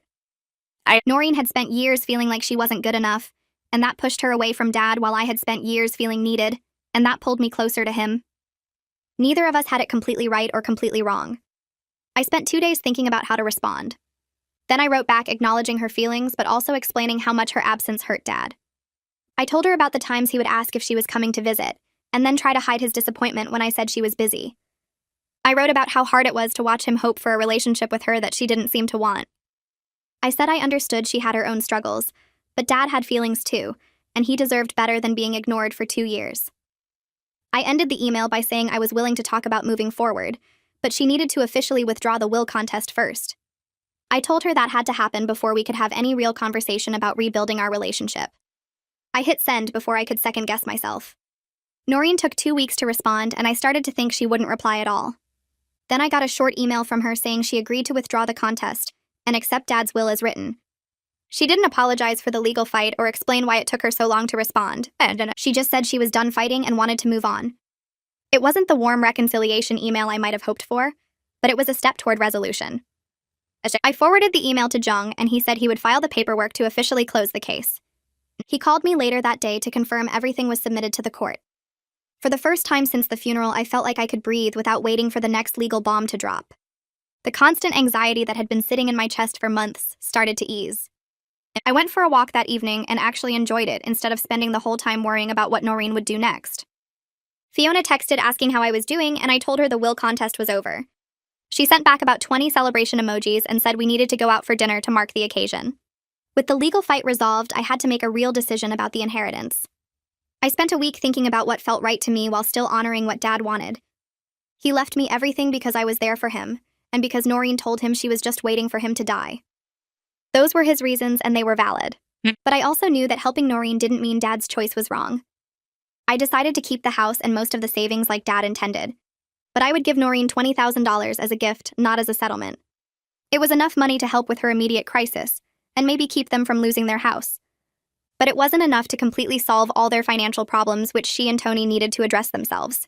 Noreen had spent years feeling like she wasn't good enough, and that pushed her away from Dad while I had spent years feeling needed, and that pulled me closer to him. Neither of us had it completely right or completely wrong. I spent 2 days thinking about how to respond. Then I wrote back acknowledging her feelings but also explaining how much her absence hurt Dad. I told her about the times he would ask if she was coming to visit, and then try to hide his disappointment when I said she was busy. I wrote about how hard it was to watch him hope for a relationship with her that she didn't seem to want. I said I understood she had her own struggles, but Dad had feelings too, and he deserved better than being ignored for 2 years. I ended the email by saying I was willing to talk about moving forward, but she needed to officially withdraw the will contest first. I told her that had to happen before we could have any real conversation about rebuilding our relationship. I hit send before I could second-guess myself. Noreen took 2 weeks to respond, and I started to think she wouldn't reply at all. Then I got a short email from her saying she agreed to withdraw the contest and accept Dad's will as written. She didn't apologize for the legal fight or explain why it took her so long to respond. She just said she was done fighting and wanted to move on. It wasn't the warm reconciliation email I might have hoped for, but it was a step toward resolution. I forwarded the email to Jung, and he said he would file the paperwork to officially close the case. He called me later that day to confirm everything was submitted to the court. For the first time since the funeral, I felt like I could breathe without waiting for the next legal bomb to drop. The constant anxiety that had been sitting in my chest for months started to ease. I went for a walk that evening and actually enjoyed it instead of spending the whole time worrying about what Noreen would do next. Fiona texted asking how I was doing, and I told her the will contest was over. She sent back about 20 celebration emojis and said we needed to go out for dinner to mark the occasion. With the legal fight resolved, I had to make a real decision about the inheritance. I spent a week thinking about what felt right to me while still honoring what Dad wanted. He left me everything because I was there for him, and because Noreen told him she was just waiting for him to die. Those were his reasons, and they were valid. But I also knew that helping Noreen didn't mean Dad's choice was wrong. I decided to keep the house and most of the savings like Dad intended. But I would give Noreen $20,000 as a gift, not as a settlement. It was enough money to help with her immediate crisis, and maybe keep them from losing their house. But it wasn't enough to completely solve all their financial problems, which she and Tony needed to address themselves.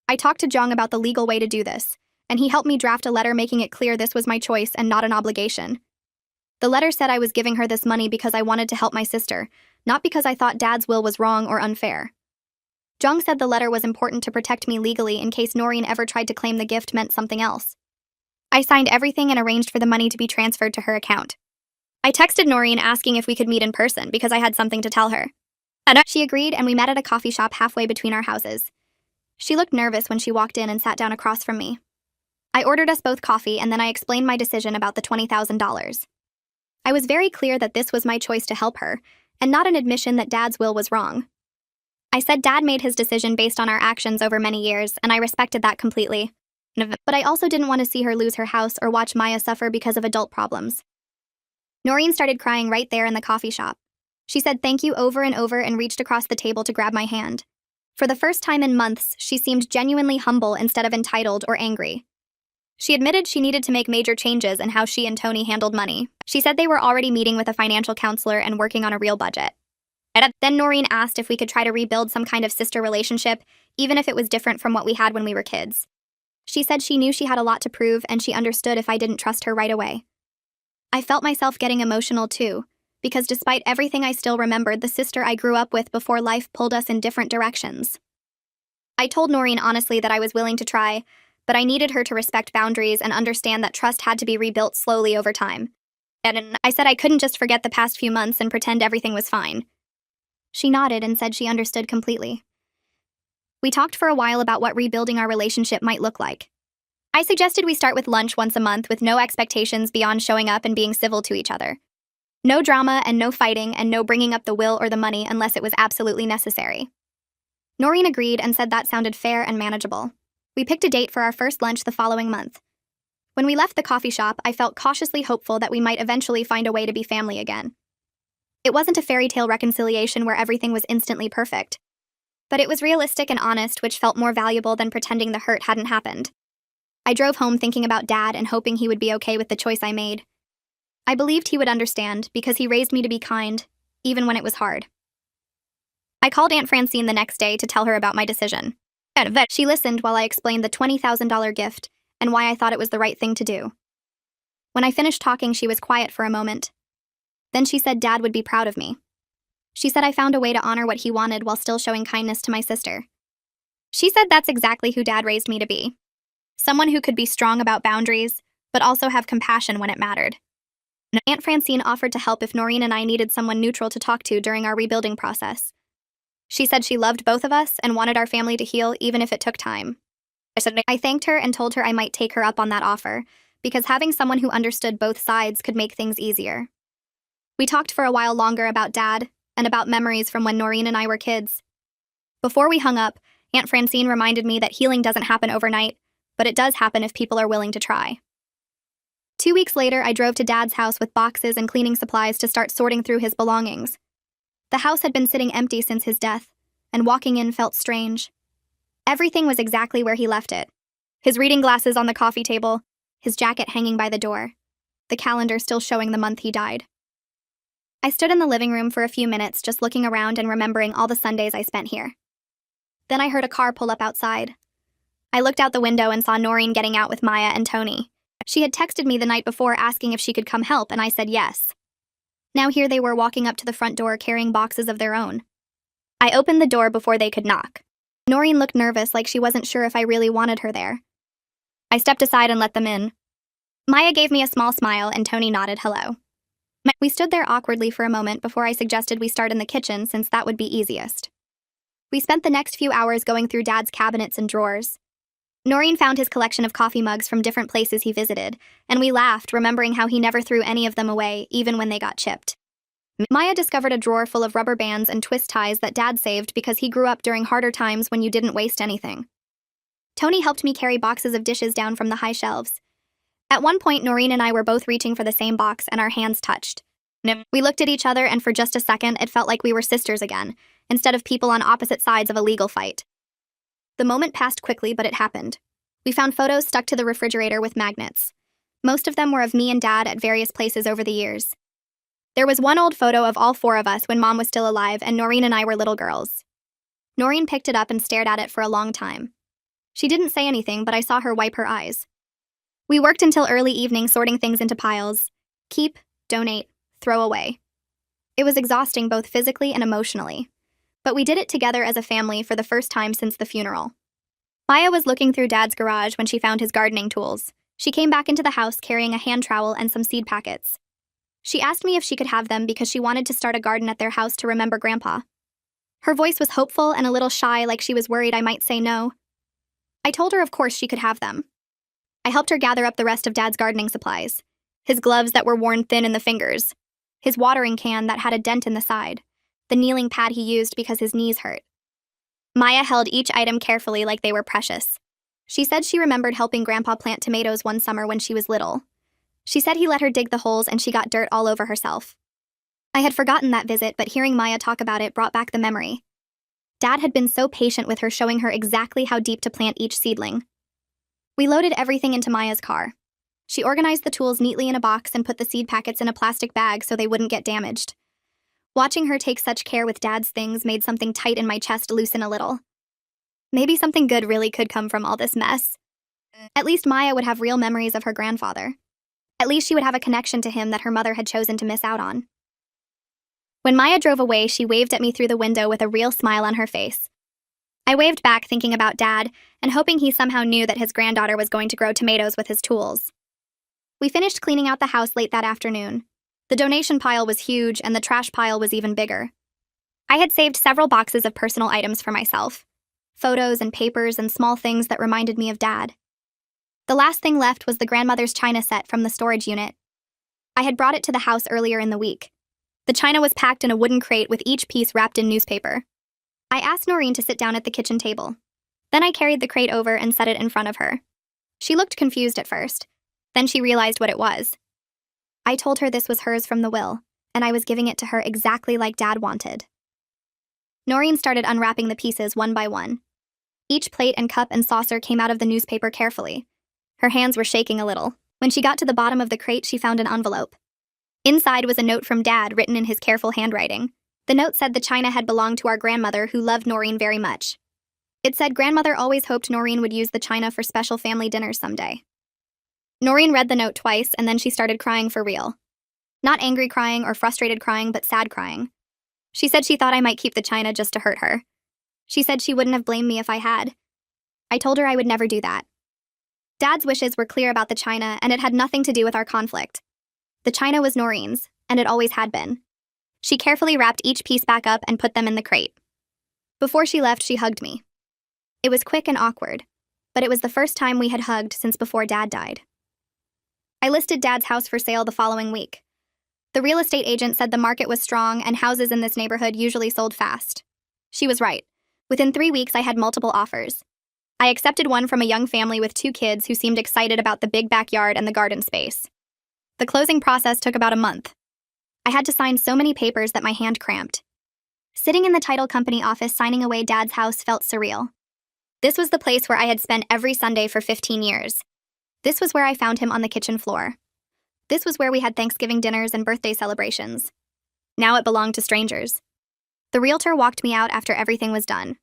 I talked to Jung about the legal way to do this, and he helped me draft a letter making it clear this was my choice and not an obligation. The letter said I was giving her this money because I wanted to help my sister, not because I thought Dad's will was wrong or unfair. Jung said the letter was important to protect me legally in case Noreen ever tried to claim the gift meant something else. I signed everything and arranged for the money to be transferred to her account. I texted Noreen asking if we could meet in person because I had something to tell her. She agreed, and we met at a coffee shop halfway between our houses. She looked nervous when she walked in and sat down across from me. I ordered us both coffee, and then I explained my decision about the $20,000. I was very clear that this was my choice to help her, and not an admission that Dad's will was wrong. I said Dad made his decision based on our actions over many years, and I respected that completely. But I also didn't want to see her lose her house or watch Maya suffer because of adult problems. Noreen started crying right there in the coffee shop. She said thank you over and over and reached across the table to grab my hand. For the first time in months, she seemed genuinely humble instead of entitled or angry. She admitted she needed to make major changes in how she and Tony handled money. She said they were already meeting with a financial counselor and working on a real budget. Then Noreen asked if we could try to rebuild some kind of sister relationship, even if it was different from what we had when we were kids. She said she knew she had a lot to prove, and she understood if I didn't trust her right away. I felt myself getting emotional too, because despite everything I still remembered the sister I grew up with before life pulled us in different directions. I told Noreen honestly that I was willing to try, but I needed her to respect boundaries and understand that trust had to be rebuilt slowly over time. And I said I couldn't just forget the past few months and pretend everything was fine. She nodded and said she understood completely. We talked for a while about what rebuilding our relationship might look like. I suggested we start with lunch once a month with no expectations beyond showing up and being civil to each other. No drama and no fighting and no bringing up the will or the money unless it was absolutely necessary. Noreen agreed and said that sounded fair and manageable. We picked a date for our first lunch the following month. When we left the coffee shop, I felt cautiously hopeful that we might eventually find a way to be family again. It wasn't a fairy tale reconciliation where everything was instantly perfect. But it was realistic and honest, which felt more valuable than pretending the hurt hadn't happened. I drove home thinking about Dad and hoping he would be okay with the choice I made. I believed he would understand because he raised me to be kind, even when it was hard. I called Aunt Francine the next day to tell her about my decision. She listened while I explained the $20,000 gift and why I thought it was the right thing to do. When I finished talking, she was quiet for a moment. Then she said Dad would be proud of me. She said I found a way to honor what he wanted while still showing kindness to my sister. She said that's exactly who Dad raised me to be. Someone who could be strong about boundaries, but also have compassion when it mattered. Aunt Francine offered to help if Noreen and I needed someone neutral to talk to during our rebuilding process. She said she loved both of us and wanted our family to heal even if it took time. I thanked her and told her I might take her up on that offer, because having someone who understood both sides could make things easier. We talked for a while longer about Dad and about memories from when Noreen and I were kids. Before we hung up, Aunt Francine reminded me that healing doesn't happen overnight, but it does happen if people are willing to try. 2 weeks later, I drove to Dad's house with boxes and cleaning supplies to start sorting through his belongings. The house had been sitting empty since his death, and walking in felt strange. Everything was exactly where he left it. His reading glasses on the coffee table, his jacket hanging by the door, the calendar still showing the month he died. I stood in the living room for a few minutes just looking around and remembering all the Sundays I spent here. Then I heard a car pull up outside. I looked out the window and saw Noreen getting out with Maya and Tony. She had texted me the night before asking if she could come help, and I said yes. Now here they were walking up to the front door carrying boxes of their own. I opened the door before they could knock. Noreen looked nervous, like she wasn't sure if I really wanted her there. I stepped aside and let them in. Maya gave me a small smile and Tony nodded hello. We stood there awkwardly for a moment before I suggested we start in the kitchen since that would be easiest. We spent the next few hours going through Dad's cabinets and drawers. Noreen found his collection of coffee mugs from different places he visited, and we laughed, remembering how he never threw any of them away, even when they got chipped. Maya discovered a drawer full of rubber bands and twist ties that Dad saved because he grew up during harder times when you didn't waste anything. Tony helped me carry boxes of dishes down from the high shelves. At one point, Noreen and I were both reaching for the same box and our hands touched. We looked at each other and for just a second, it felt like we were sisters again, instead of people on opposite sides of a legal fight. The moment passed quickly, but it happened. We found photos stuck to the refrigerator with magnets. Most of them were of me and Dad at various places over the years. There was one old photo of all four of us when Mom was still alive and Noreen and I were little girls. Noreen picked it up and stared at it for a long time. She didn't say anything, but I saw her wipe her eyes. We worked until early evening sorting things into piles. Keep, donate, throw away. It was exhausting both physically and emotionally. But we did it together as a family for the first time since the funeral. Maya was looking through Dad's garage when she found his gardening tools. She came back into the house carrying a hand trowel and some seed packets. She asked me if she could have them because she wanted to start a garden at their house to remember Grandpa. Her voice was hopeful and a little shy, like she was worried I might say no. I told her of course she could have them. I helped her gather up the rest of Dad's gardening supplies. His gloves that were worn thin in the fingers. His watering can that had a dent in the side. The kneeling pad he used because his knees hurt. Maya held each item carefully like they were precious. She said she remembered helping Grandpa plant tomatoes one summer when she was little. She said he let her dig the holes and she got dirt all over herself. I had forgotten that visit, but hearing Maya talk about it brought back the memory. Dad had been so patient with her, showing her exactly how deep to plant each seedling. We loaded everything into Maya's car. She organized the tools neatly in a box and put the seed packets in a plastic bag so they wouldn't get damaged. Watching her take such care with Dad's things made something tight in my chest loosen a little. Maybe something good really could come from all this mess. At least Maya would have real memories of her grandfather. At least she would have a connection to him that her mother had chosen to miss out on. When Maya drove away, she waved at me through the window with a real smile on her face. I waved back, thinking about Dad and hoping he somehow knew that his granddaughter was going to grow tomatoes with his tools. We finished cleaning out the house late that afternoon. The donation pile was huge and the trash pile was even bigger. I had saved several boxes of personal items for myself. Photos and papers and small things that reminded me of Dad. The last thing left was the grandmother's china set from the storage unit. I had brought it to the house earlier in the week. The china was packed in a wooden crate with each piece wrapped in newspaper. I asked Noreen to sit down at the kitchen table. Then I carried the crate over and set it in front of her. She looked confused at first. Then she realized what it was. I told her this was hers from the will, and I was giving it to her exactly like Dad wanted. Noreen started unwrapping the pieces one by one. Each plate and cup and saucer came out of the newspaper carefully. Her hands were shaking a little. When she got to the bottom of the crate, she found an envelope. Inside was a note from Dad written in his careful handwriting. The note said the china had belonged to our grandmother, who loved Noreen very much. It said grandmother always hoped Noreen would use the china for special family dinners someday. Noreen read the note twice, and then she started crying for real. Not angry crying or frustrated crying, but sad crying. She said she thought I might keep the china just to hurt her. She said she wouldn't have blamed me if I had. I told her I would never do that. Dad's wishes were clear about the china, and it had nothing to do with our conflict. The china was Noreen's, and it always had been. She carefully wrapped each piece back up and put them in the crate. Before she left, she hugged me. It was quick and awkward, but it was the first time we had hugged since before Dad died. I listed Dad's house for sale the following week. The real estate agent said the market was strong and houses in this neighborhood usually sold fast. She was right. Within 3 weeks, I had multiple offers. I accepted one from a young family with 2 kids who seemed excited about the big backyard and the garden space. The closing process took about a month. I had to sign so many papers that my hand cramped. Sitting in the title company office signing away Dad's house felt surreal. This was the place where I had spent every Sunday for 15 years. This was where I found him on the kitchen floor. This was where we had Thanksgiving dinners and birthday celebrations. Now it belonged to strangers. The realtor walked me out after everything was done.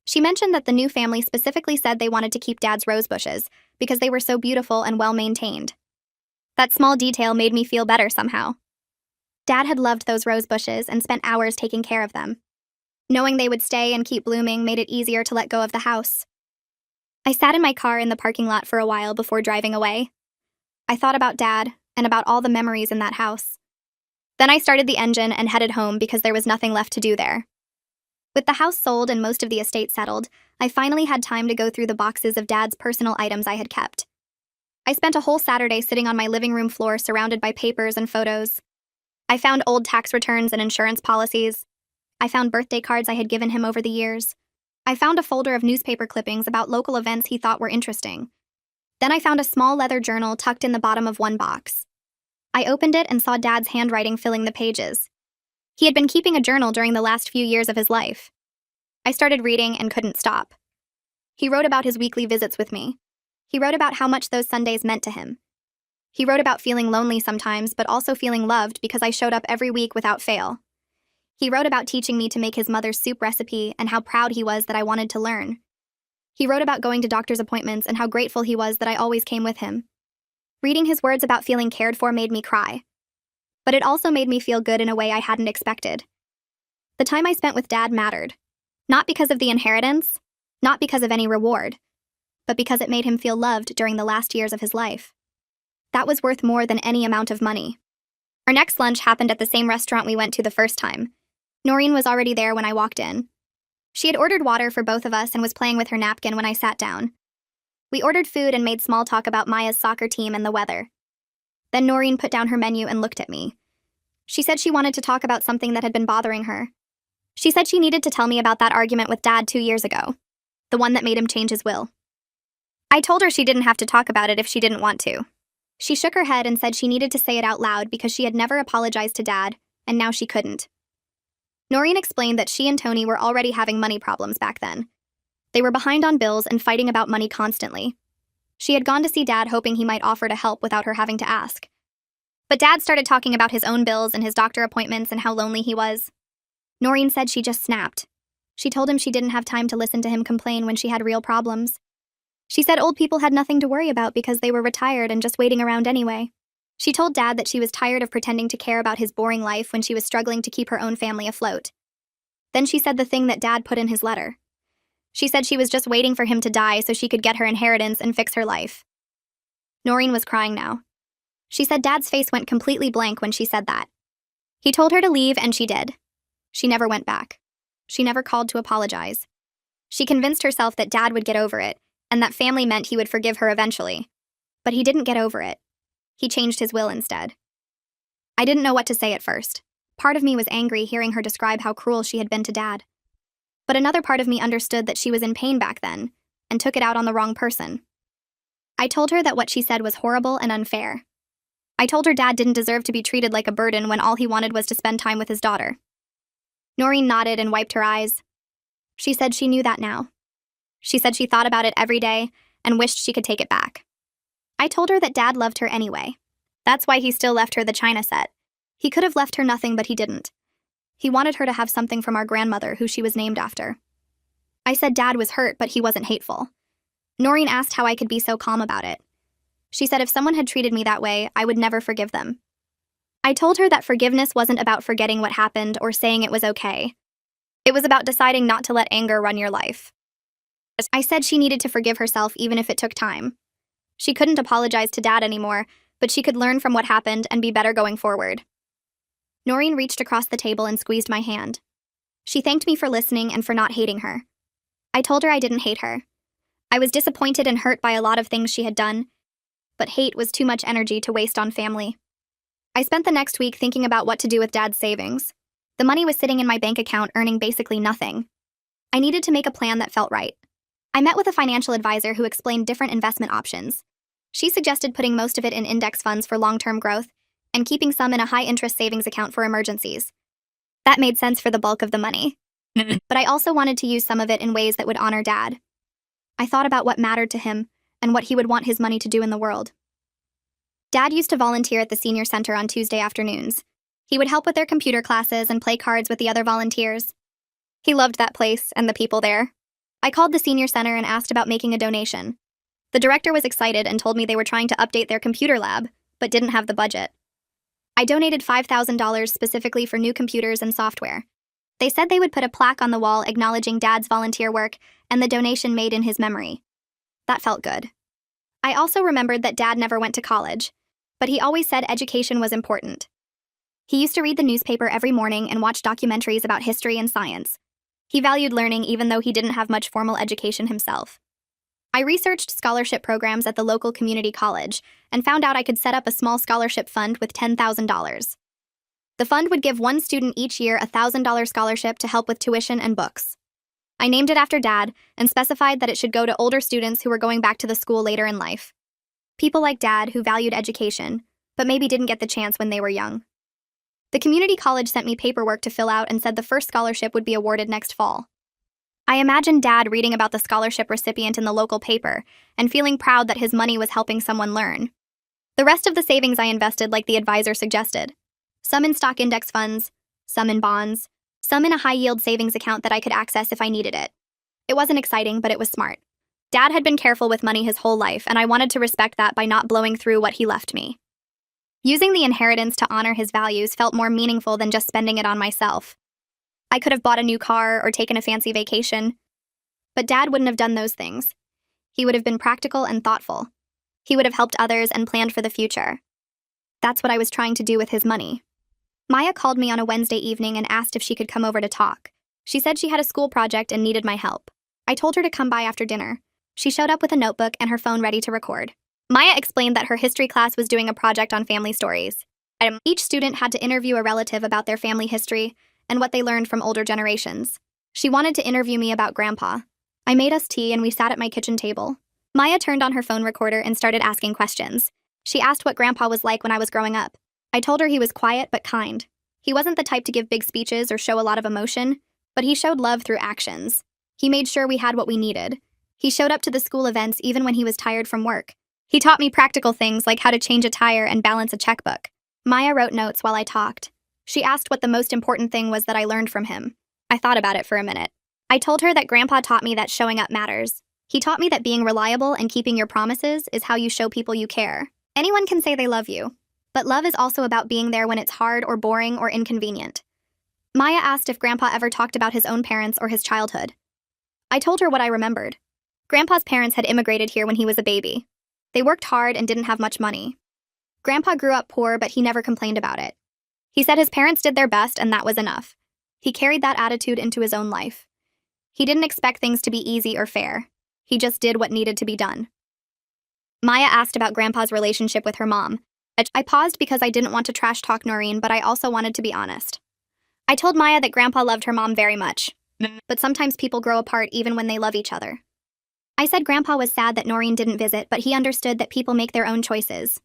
She mentioned that the new family specifically said they wanted to keep Dad's rose bushes because they were so beautiful and well-maintained. That small detail made me feel better somehow. Dad had loved those rose bushes and spent hours taking care of them. Knowing they would stay and keep blooming made it easier to let go of the house. I sat in my car in the parking lot for a while before driving away. I thought about Dad and about all the memories in that house. Then I started the engine and headed home because there was nothing left to do there. With the house sold and most of the estate settled, I finally had time to go through the boxes of Dad's personal items I had kept. I spent a whole Saturday sitting on my living room floor surrounded by papers and photos. I found old tax returns and insurance policies. I found birthday cards I had given him over the years. I found a folder of newspaper clippings about local events he thought were interesting. Then I found a small leather journal tucked in the bottom of one box. I opened it and saw Dad's handwriting filling the pages. He had been keeping a journal during the last few years of his life. I started reading and couldn't stop. He wrote about his weekly visits with me. He wrote about how much those Sundays meant to him. He wrote about feeling lonely sometimes, but also feeling loved because I showed up every week without fail. He wrote about teaching me to make his mother's soup recipe and how proud he was that I wanted to learn. He wrote about going to doctor's appointments and how grateful he was that I always came with him. Reading his words about feeling cared for made me cry. But it also made me feel good in a way I hadn't expected. The time I spent with Dad mattered. Not because of the inheritance, not because of any reward, but because it made him feel loved during the last years of his life. That was worth more than any amount of money. Our next lunch happened at the same restaurant we went to the first time. Noreen was already there when I walked in. She had ordered water for both of us and was playing with her napkin when I sat down. We ordered food and made small talk about Maya's soccer team and the weather. Then Noreen put down her menu and looked at me. She said she wanted to talk about something that had been bothering her. She said she needed to tell me about that argument with Dad 2 years ago, the one that made him change his will. I told her she didn't have to talk about it if she didn't want to. She shook her head and said she needed to say it out loud because she had never apologized to Dad, and now she couldn't. Noreen explained that she and Tony were already having money problems back then. They were behind on bills and fighting about money constantly. She had gone to see Dad hoping he might offer to help without her having to ask. But Dad started talking about his own bills and his doctor appointments and how lonely he was. Noreen said she just snapped. She told him she didn't have time to listen to him complain when she had real problems. She said old people had nothing to worry about because they were retired and just waiting around anyway. She told Dad that she was tired of pretending to care about his boring life when she was struggling to keep her own family afloat. Then she said the thing that Dad put in his letter. She said she was just waiting for him to die so she could get her inheritance and fix her life. Noreen was crying now. She said Dad's face went completely blank when she said that. He told her to leave and she did. She never went back. She never called to apologize. She convinced herself that Dad would get over it, and that family meant he would forgive her eventually. But he didn't get over it. He changed his will instead. I didn't know what to say at first. Part of me was angry hearing her describe how cruel she had been to Dad. But another part of me understood that she was in pain back then, and took it out on the wrong person. I told her that what she said was horrible and unfair. I told her Dad didn't deserve to be treated like a burden when all he wanted was to spend time with his daughter. Noreen nodded and wiped her eyes. She said she knew that now. She said she thought about it every day and wished she could take it back. I told her that Dad loved her anyway. That's why he still left her the china set. He could have left her nothing, but he didn't. He wanted her to have something from our grandmother, who she was named after. I said Dad was hurt, but he wasn't hateful. Noreen asked how I could be so calm about it. She said if someone had treated me that way, I would never forgive them. I told her that forgiveness wasn't about forgetting what happened or saying it was okay. It was about deciding not to let anger run your life. I said she needed to forgive herself even if it took time. She couldn't apologize to Dad anymore, but she could learn from what happened and be better going forward. Noreen reached across the table and squeezed my hand. She thanked me for listening and for not hating her. I told her I didn't hate her. I was disappointed and hurt by a lot of things she had done, but hate was too much energy to waste on family. I spent the next week thinking about what to do with Dad's savings. The money was sitting in my bank account earning basically nothing. I needed to make a plan that felt right. I met with a financial advisor who explained different investment options. She suggested putting most of it in index funds for long-term growth and keeping some in a high-interest savings account for emergencies. That made sense for the bulk of the money. But I also wanted to use some of it in ways that would honor Dad. I thought about what mattered to him and what he would want his money to do in the world. Dad used to volunteer at the senior center on Tuesday afternoons. He would help with their computer classes and play cards with the other volunteers. He loved that place and the people there. I called the senior center and asked about making a donation. The director was excited and told me they were trying to update their computer lab, but didn't have the budget. I donated $5,000 specifically for new computers and software. They said they would put a plaque on the wall acknowledging Dad's volunteer work and the donation made in his memory. That felt good. I also remembered that Dad never went to college, but he always said education was important. He used to read the newspaper every morning and watch documentaries about history and science. He valued learning even though he didn't have much formal education himself. I researched scholarship programs at the local community college and found out I could set up a small scholarship fund with $10,000. The fund would give one student each year a $1,000 scholarship to help with tuition and books. I named it after Dad and specified that it should go to older students who were going back to the school later in life. People like Dad who valued education, but maybe didn't get the chance when they were young. The community college sent me paperwork to fill out and said the first scholarship would be awarded next fall. I imagined Dad reading about the scholarship recipient in the local paper and feeling proud that his money was helping someone learn. The rest of the savings I invested like the advisor suggested. Some in stock index funds, some in bonds, some in a high-yield savings account that I could access if I needed it. It wasn't exciting, but it was smart. Dad had been careful with money his whole life, and I wanted to respect that by not blowing through what he left me. Using the inheritance to honor his values felt more meaningful than just spending it on myself. I could have bought a new car or taken a fancy vacation, but Dad wouldn't have done those things. He would have been practical and thoughtful. He would have helped others and planned for the future. That's what I was trying to do with his money. Maya called me on a Wednesday evening and asked if she could come over to talk. She said she had a school project and needed my help. I told her to come by after dinner. She showed up with a notebook and her phone ready to record. Maya explained that her history class was doing a project on family stories. Each student had to interview a relative about their family history and what they learned from older generations. She wanted to interview me about Grandpa. I made us tea and we sat at my kitchen table. Maya turned on her phone recorder and started asking questions. She asked what Grandpa was like when I was growing up. I told her he was quiet but kind. He wasn't the type to give big speeches or show a lot of emotion, but he showed love through actions. He made sure we had what we needed. He showed up to the school events even when he was tired from work. He taught me practical things like how to change a tire and balance a checkbook. Maya wrote notes while I talked. She asked what the most important thing was that I learned from him. I thought about it for a minute. I told her that Grandpa taught me that showing up matters. He taught me that being reliable and keeping your promises is how you show people you care. Anyone can say they love you, but love is also about being there when it's hard or boring or inconvenient. Maya asked if Grandpa ever talked about his own parents or his childhood. I told her what I remembered. Grandpa's parents had immigrated here when he was a baby. They worked hard and didn't have much money. Grandpa grew up poor, but he never complained about it. He said his parents did their best and that was enough. He carried that attitude into his own life. He didn't expect things to be easy or fair. He just did what needed to be done. Maya asked about Grandpa's relationship with her mom. I paused because I didn't want to trash talk Noreen, but I also wanted to be honest. I told Maya that Grandpa loved her mom very much, but sometimes people grow apart even when they love each other. I said Grandpa was sad that Noreen didn't visit, but he understood that people make their own choices.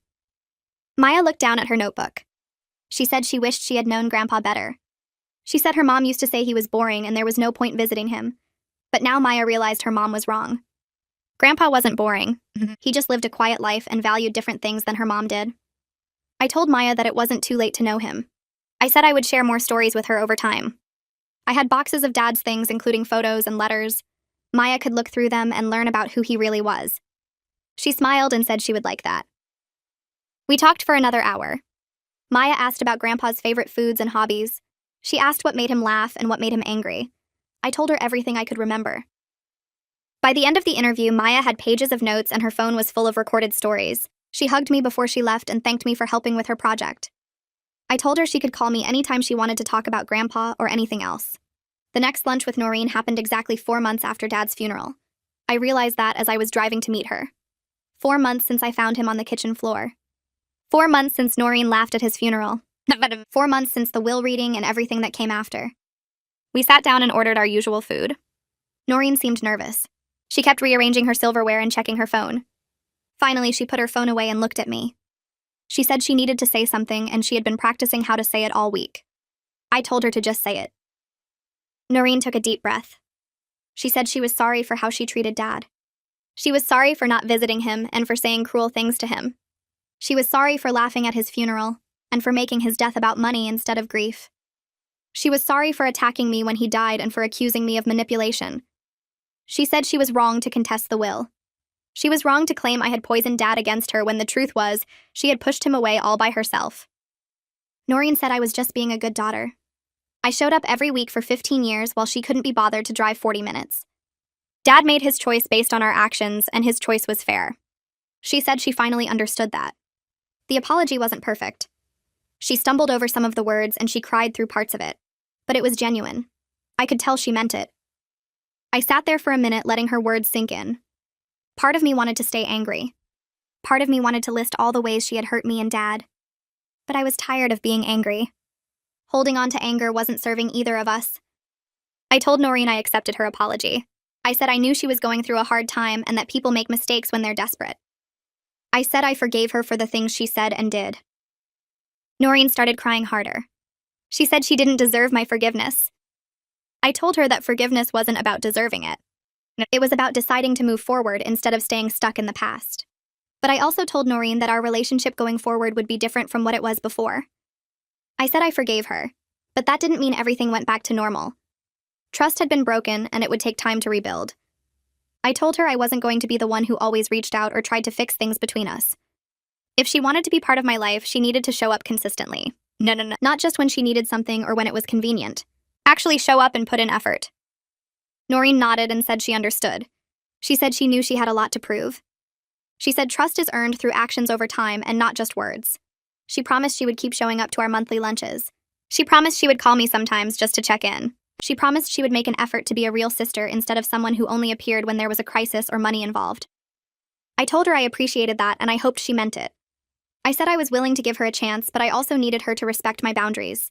Maya looked down at her notebook. She said she wished she had known Grandpa better. She said her mom used to say he was boring and there was no point visiting him. But now Maya realized her mom was wrong. Grandpa wasn't boring. He just lived a quiet life and valued different things than her mom did. I told Maya that it wasn't too late to know him. I said I would share more stories with her over time. I had boxes of Dad's things, including photos and letters. Maya could look through them and learn about who he really was. She smiled and said she would like that. We talked for another hour. Maya asked about Grandpa's favorite foods and hobbies. She asked what made him laugh and what made him angry. I told her everything I could remember. By the end of the interview, Maya had pages of notes and her phone was full of recorded stories. She hugged me before she left and thanked me for helping with her project. I told her she could call me anytime she wanted to talk about Grandpa or anything else. The next lunch with Noreen happened exactly 4 months after Dad's funeral. I realized that as I was driving to meet her. 4 months since I found him on the kitchen floor. 4 months since Noreen laughed at his funeral. 4 months since the will reading and everything that came after. We sat down and ordered our usual food. Noreen seemed nervous. She kept rearranging her silverware and checking her phone. Finally, she put her phone away and looked at me. She said she needed to say something and she had been practicing how to say it all week. I told her to just say it. Noreen took a deep breath. She said she was sorry for how she treated Dad. She was sorry for not visiting him and for saying cruel things to him. She was sorry for laughing at his funeral and for making his death about money instead of grief. She was sorry for attacking me when he died and for accusing me of manipulation. She said she was wrong to contest the will. She was wrong to claim I had poisoned Dad against her when the truth was she had pushed him away all by herself. Noreen said I was just being a good daughter. I showed up every week for 15 years while she couldn't be bothered to drive 40 minutes. Dad made his choice based on our actions, and his choice was fair. She said she finally understood that. The apology wasn't perfect. She stumbled over some of the words and she cried through parts of it. But it was genuine. I could tell she meant it. I sat there for a minute letting her words sink in. Part of me wanted to stay angry. Part of me wanted to list all the ways she had hurt me and Dad. But I was tired of being angry. Holding on to anger wasn't serving either of us. I told Noreen I accepted her apology. I said I knew she was going through a hard time and that people make mistakes when they're desperate. I said I forgave her for the things she said and did. Noreen started crying harder. She said she didn't deserve my forgiveness. I told her that forgiveness wasn't about deserving it. It was about deciding to move forward instead of staying stuck in the past. But I also told Noreen that our relationship going forward would be different from what it was before. I said I forgave her, but that didn't mean everything went back to normal. Trust had been broken, and it would take time to rebuild. I told her I wasn't going to be the one who always reached out or tried to fix things between us. If she wanted to be part of my life, she needed to show up consistently. No. Not just when she needed something or when it was convenient. Actually show up and put in effort. Noreen nodded and said she understood. She said she knew she had a lot to prove. She said trust is earned through actions over time and not just words. She promised she would keep showing up to our monthly lunches. She promised she would call me sometimes just to check in. She promised she would make an effort to be a real sister instead of someone who only appeared when there was a crisis or money involved. I told her I appreciated that and I hoped she meant it. I said I was willing to give her a chance, but I also needed her to respect my boundaries.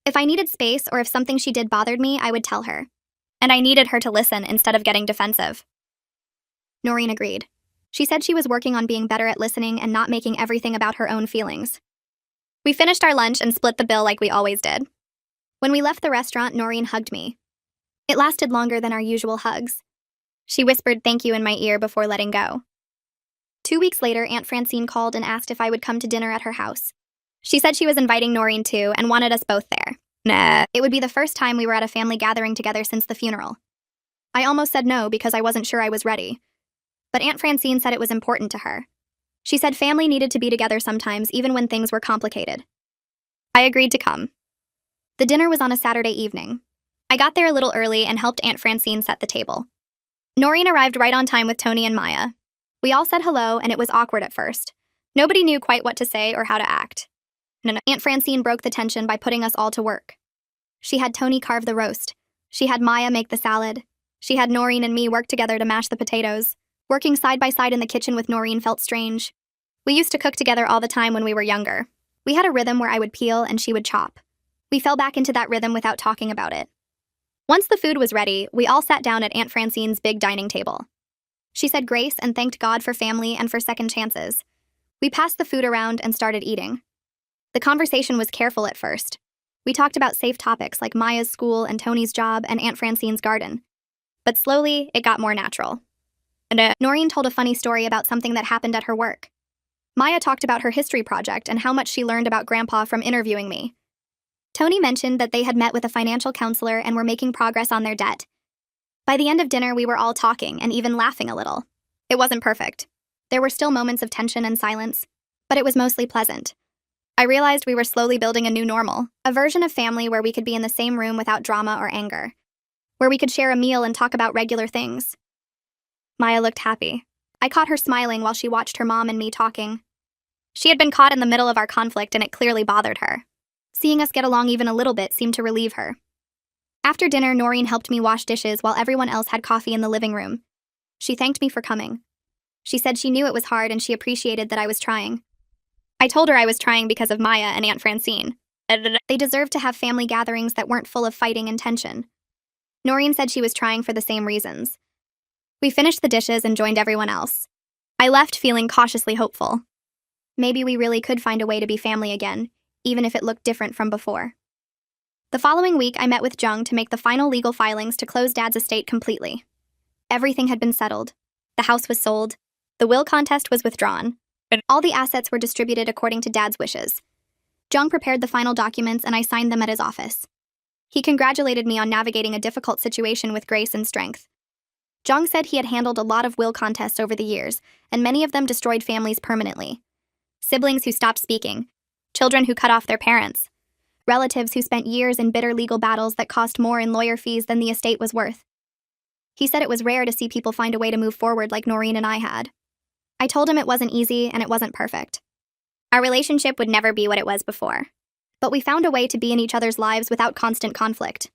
If I needed space or if something she did bothered me, I would tell her. And I needed her to listen instead of getting defensive. Noreen agreed. She said she was working on being better at listening and not making everything about her own feelings. We finished our lunch and split the bill like we always did. When we left the restaurant, Noreen hugged me. It lasted longer than our usual hugs. She whispered thank you in my ear before letting go. 2 weeks later, Aunt Francine called and asked if I would come to dinner at her house. She said she was inviting Noreen too and wanted us both there. Nah. It would be the first time we were at a family gathering together since the funeral. I almost said no because I wasn't sure I was ready. But Aunt Francine said it was important to her. She said family needed to be together sometimes, even when things were complicated. I agreed to come. The dinner was on a Saturday evening. I got there a little early and helped Aunt Francine set the table. Noreen arrived right on time with Tony and Maya. We all said hello, and it was awkward at first. Nobody knew quite what to say or how to act. Aunt Francine broke the tension by putting us all to work. She had Tony carve the roast. She had Maya make the salad. She had Noreen and me work together to mash the potatoes. Working side by side in the kitchen with Noreen felt strange. We used to cook together all the time when we were younger. We had a rhythm where I would peel and she would chop. We fell back into that rhythm without talking about it. Once the food was ready, we all sat down at Aunt Francine's big dining table. She said grace and thanked God for family and for second chances. We passed the food around and started eating. The conversation was careful at first. We talked about safe topics like Maya's school and Tony's job and Aunt Francine's garden. But slowly, it got more natural. Noreen told a funny story about something that happened at her work. Maya talked about her history project and how much she learned about Grandpa from interviewing me. Tony mentioned that they had met with a financial counselor and were making progress on their debt. By the end of dinner, we were all talking and even laughing a little. It wasn't perfect. There were still moments of tension and silence, but it was mostly pleasant. I realized we were slowly building a new normal, a version of family where we could be in the same room without drama or anger, where we could share a meal and talk about regular things. Maya looked happy. I caught her smiling while she watched her mom and me talking. She had been caught in the middle of our conflict and it clearly bothered her. Seeing us get along even a little bit seemed to relieve her. After dinner, Noreen helped me wash dishes while everyone else had coffee in the living room. She thanked me for coming. She said she knew it was hard and she appreciated that I was trying. I told her I was trying because of Maya and Aunt Francine. They deserved to have family gatherings that weren't full of fighting and tension. Noreen said she was trying for the same reasons. We finished the dishes and joined everyone else. I left feeling cautiously hopeful. Maybe we really could find a way to be family again, even if it looked different from before. The following week, I met with Jung to make the final legal filings to close Dad's estate completely. Everything had been settled. The house was sold. The will contest was withdrawn. All the assets were distributed according to Dad's wishes. Jung prepared the final documents and I signed them at his office. He congratulated me on navigating a difficult situation with grace and strength. Jung said he had handled a lot of will contests over the years, and many of them destroyed families permanently. Siblings who stopped speaking, children who cut off their parents, relatives who spent years in bitter legal battles that cost more in lawyer fees than the estate was worth. He said it was rare to see people find a way to move forward like Noreen and I had. I told him it wasn't easy and it wasn't perfect. Our relationship would never be what it was before. But we found a way to be in each other's lives without constant conflict.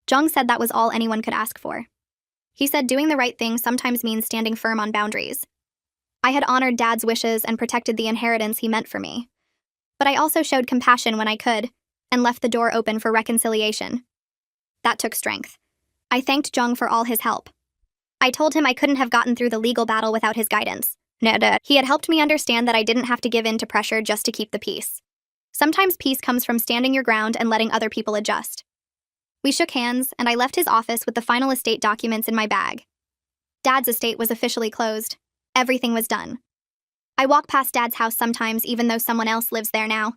Jung said that was all anyone could ask for. He said doing the right thing sometimes means standing firm on boundaries. I had honored Dad's wishes and protected the inheritance he meant for me. But I also showed compassion when I could, and left the door open for reconciliation. That took strength. I thanked Jung for all his help. I told him I couldn't have gotten through the legal battle without his guidance. He had helped me understand that I didn't have to give in to pressure just to keep the peace. Sometimes peace comes from standing your ground and letting other people adjust. We shook hands, and I left his office with the final estate documents in my bag. Dad's estate was officially closed. Everything was done. I walk past Dad's house sometimes, even though someone else lives there now.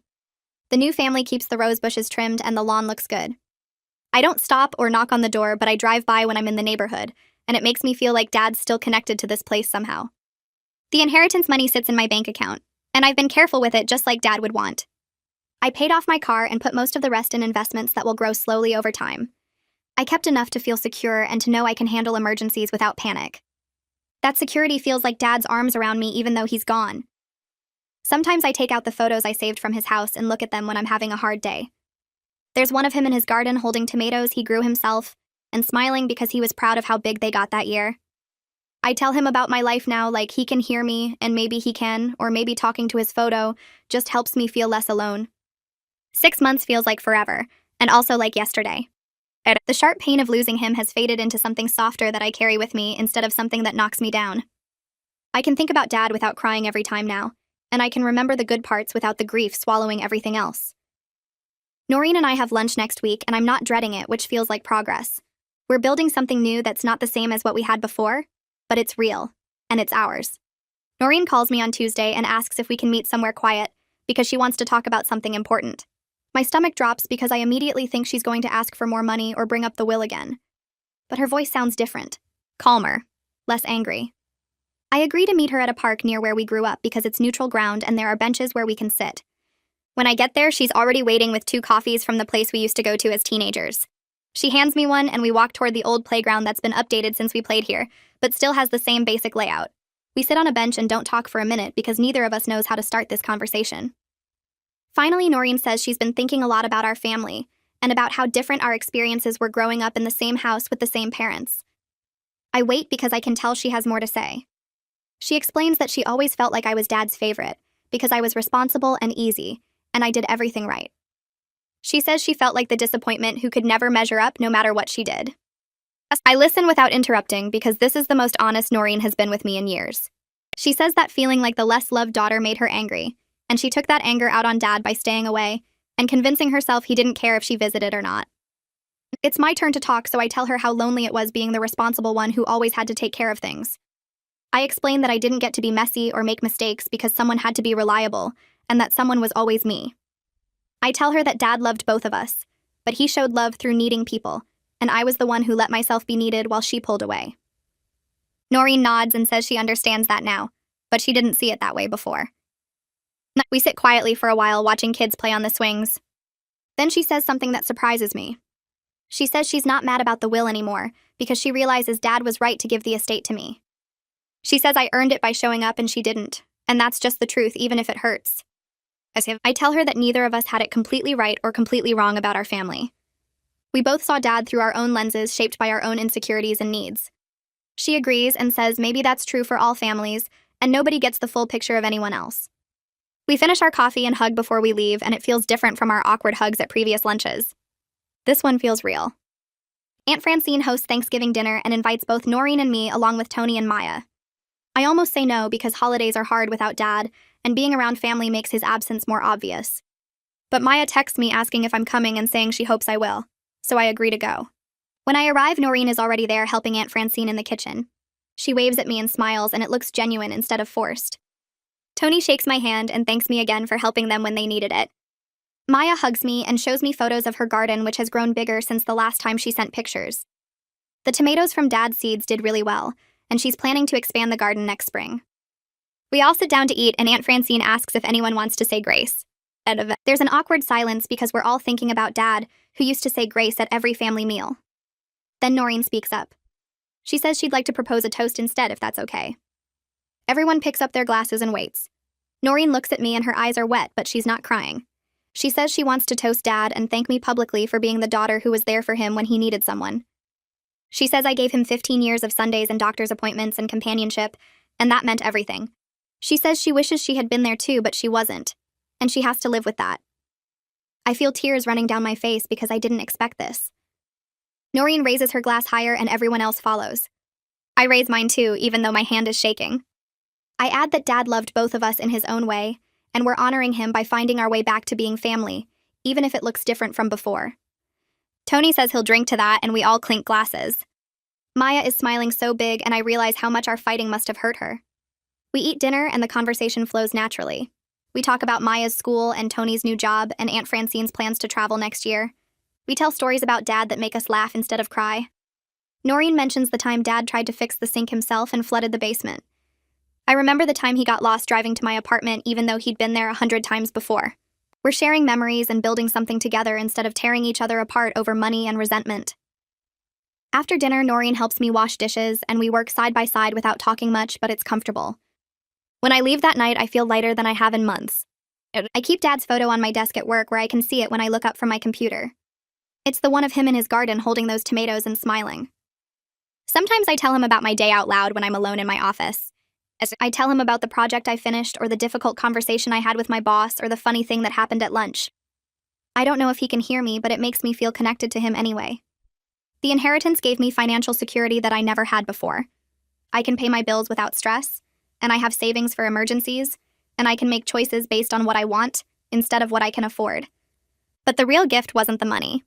The new family keeps the rose bushes trimmed and the lawn looks good. I don't stop or knock on the door, but I drive by when I'm in the neighborhood, and it makes me feel like Dad's still connected to this place somehow. The inheritance money sits in my bank account, and I've been careful with it just like Dad would want. I paid off my car and put most of the rest in investments that will grow slowly over time. I kept enough to feel secure and to know I can handle emergencies without panic. That security feels like Dad's arms around me even though he's gone. Sometimes I take out the photos I saved from his house and look at them when I'm having a hard day. There's one of him in his garden holding tomatoes he grew himself and smiling because he was proud of how big they got that year. I tell him about my life now, like he can hear me, and maybe he can, or maybe talking to his photo just helps me feel less alone. 6 months feels like forever, and also like yesterday. The sharp pain of losing him has faded into something softer that I carry with me instead of something that knocks me down. I can think about Dad without crying every time now, and I can remember the good parts without the grief swallowing everything else. Noreen and I have lunch next week, and I'm not dreading it, which feels like progress. We're building something new that's not the same as what we had before, but it's real, and it's ours. Noreen calls me on Tuesday and asks if we can meet somewhere quiet because she wants to talk about something important. My stomach drops because I immediately think she's going to ask for more money or bring up the will again. But her voice sounds different, calmer, less angry. I agree to meet her at a park near where we grew up because it's neutral ground and there are benches where we can sit. When I get there, she's already waiting with 2 coffees from the place we used to go to as teenagers. She hands me one and we walk toward the old playground that's been updated since we played here, but still has the same basic layout. We sit on a bench and don't talk for a minute because neither of us knows how to start this conversation. Finally, Noreen says she's been thinking a lot about our family and about how different our experiences were growing up in the same house with the same parents. I wait because I can tell she has more to say. She explains that she always felt like I was Dad's favorite because I was responsible and easy, and I did everything right. She says she felt like the disappointment who could never measure up no matter what she did. I listen without interrupting because this is the most honest Noreen has been with me in years. She says that feeling like the less loved daughter made her angry, and she took that anger out on Dad by staying away and convincing herself he didn't care if she visited or not. It's my turn to talk, so I tell her how lonely it was being the responsible one who always had to take care of things. I explain that I didn't get to be messy or make mistakes because someone had to be reliable, and that someone was always me. I tell her that Dad loved both of us, but he showed love through needing people, and I was the one who let myself be needed while she pulled away. Noreen nods and says she understands that now, but she didn't see it that way before. We sit quietly for a while watching kids play on the swings. Then she says something that surprises me. She says she's not mad about the will anymore because she realizes Dad was right to give the estate to me. She says I earned it by showing up and she didn't, and that's just the truth even if it hurts. I tell her that neither of us had it completely right or completely wrong about our family. We both saw Dad through our own lenses shaped by our own insecurities and needs. She agrees and says maybe that's true for all families, and nobody gets the full picture of anyone else. We finish our coffee and hug before we leave, and it feels different from our awkward hugs at previous lunches. This one feels real. Aunt Francine hosts Thanksgiving dinner and invites both Noreen and me along with Tony and Maya. I almost say no because holidays are hard without Dad, and being around family makes his absence more obvious. But Maya texts me asking if I'm coming and saying she hopes I will, so I agree to go. When I arrive, Noreen is already there helping Aunt Francine in the kitchen. She waves at me and smiles, and it looks genuine instead of forced. Tony shakes my hand and thanks me again for helping them when they needed it. Maya hugs me and shows me photos of her garden, which has grown bigger since the last time she sent pictures. The tomatoes from Dad's seeds did really well, and she's planning to expand the garden next spring. We all sit down to eat, and Aunt Francine asks if anyone wants to say grace. There's an awkward silence because we're all thinking about Dad, who used to say grace at every family meal. Then Noreen speaks up. She says she'd like to propose a toast instead if that's okay. Everyone picks up their glasses and waits. Noreen looks at me and her eyes are wet, but she's not crying. She says she wants to toast Dad and thank me publicly for being the daughter who was there for him when he needed someone. She says I gave him 15 years of Sundays and doctor's appointments and companionship, and that meant everything. She says she wishes she had been there too, but she wasn't, and she has to live with that. I feel tears running down my face because I didn't expect this. Noreen raises her glass higher and everyone else follows. I raise mine too, even though my hand is shaking. I add that Dad loved both of us in his own way, and we're honoring him by finding our way back to being family, even if it looks different from before. Tony says he'll drink to that, and we all clink glasses. Maya is smiling so big, and I realize how much our fighting must have hurt her. We eat dinner and the conversation flows naturally. We talk about Maya's school and Tony's new job and Aunt Francine's plans to travel next year. We tell stories about Dad that make us laugh instead of cry. Noreen mentions the time Dad tried to fix the sink himself and flooded the basement. I remember the time he got lost driving to my apartment even though he'd been there 100 times before. We're sharing memories and building something together instead of tearing each other apart over money and resentment. After dinner, Noreen helps me wash dishes, and we work side by side without talking much, but it's comfortable. When I leave that night, I feel lighter than I have in months. I keep Dad's photo on my desk at work where I can see it when I look up from my computer. It's the one of him in his garden holding those tomatoes and smiling. Sometimes I tell him about my day out loud when I'm alone in my office. I tell him about the project I finished or the difficult conversation I had with my boss or the funny thing that happened at lunch. I don't know if he can hear me, but it makes me feel connected to him anyway. The inheritance gave me financial security that I never had before. I can pay my bills without stress, and I have savings for emergencies, and I can make choices based on what I want instead of what I can afford. But the real gift wasn't the money.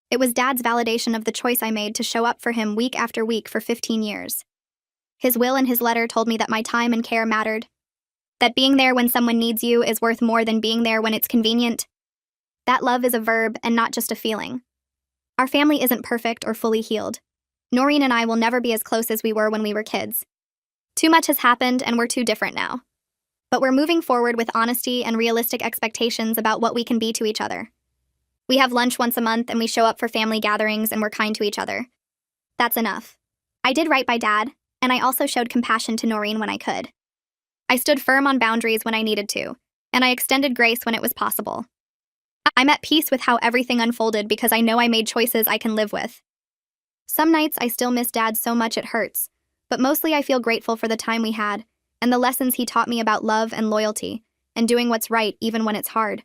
It was Dad's validation of the choice I made to show up for him week after week for 15 years. His will and his letter told me that my time and care mattered, that being there when someone needs you is worth more than being there when it's convenient. That love is a verb and not just a feeling. Our family isn't perfect or fully healed. Noreen and I will never be as close as we were when we were kids. Too much has happened and we're too different now. But we're moving forward with honesty and realistic expectations about what we can be to each other. We have lunch once a month and we show up for family gatherings and we're kind to each other. That's enough. I did right by Dad, and I also showed compassion to Noreen when I could. I stood firm on boundaries when I needed to, and I extended grace when it was possible. I'm at peace with how everything unfolded because I know I made choices I can live with. Some nights I still miss Dad so much it hurts, but mostly I feel grateful for the time we had and the lessons he taught me about love and loyalty and doing what's right even when it's hard.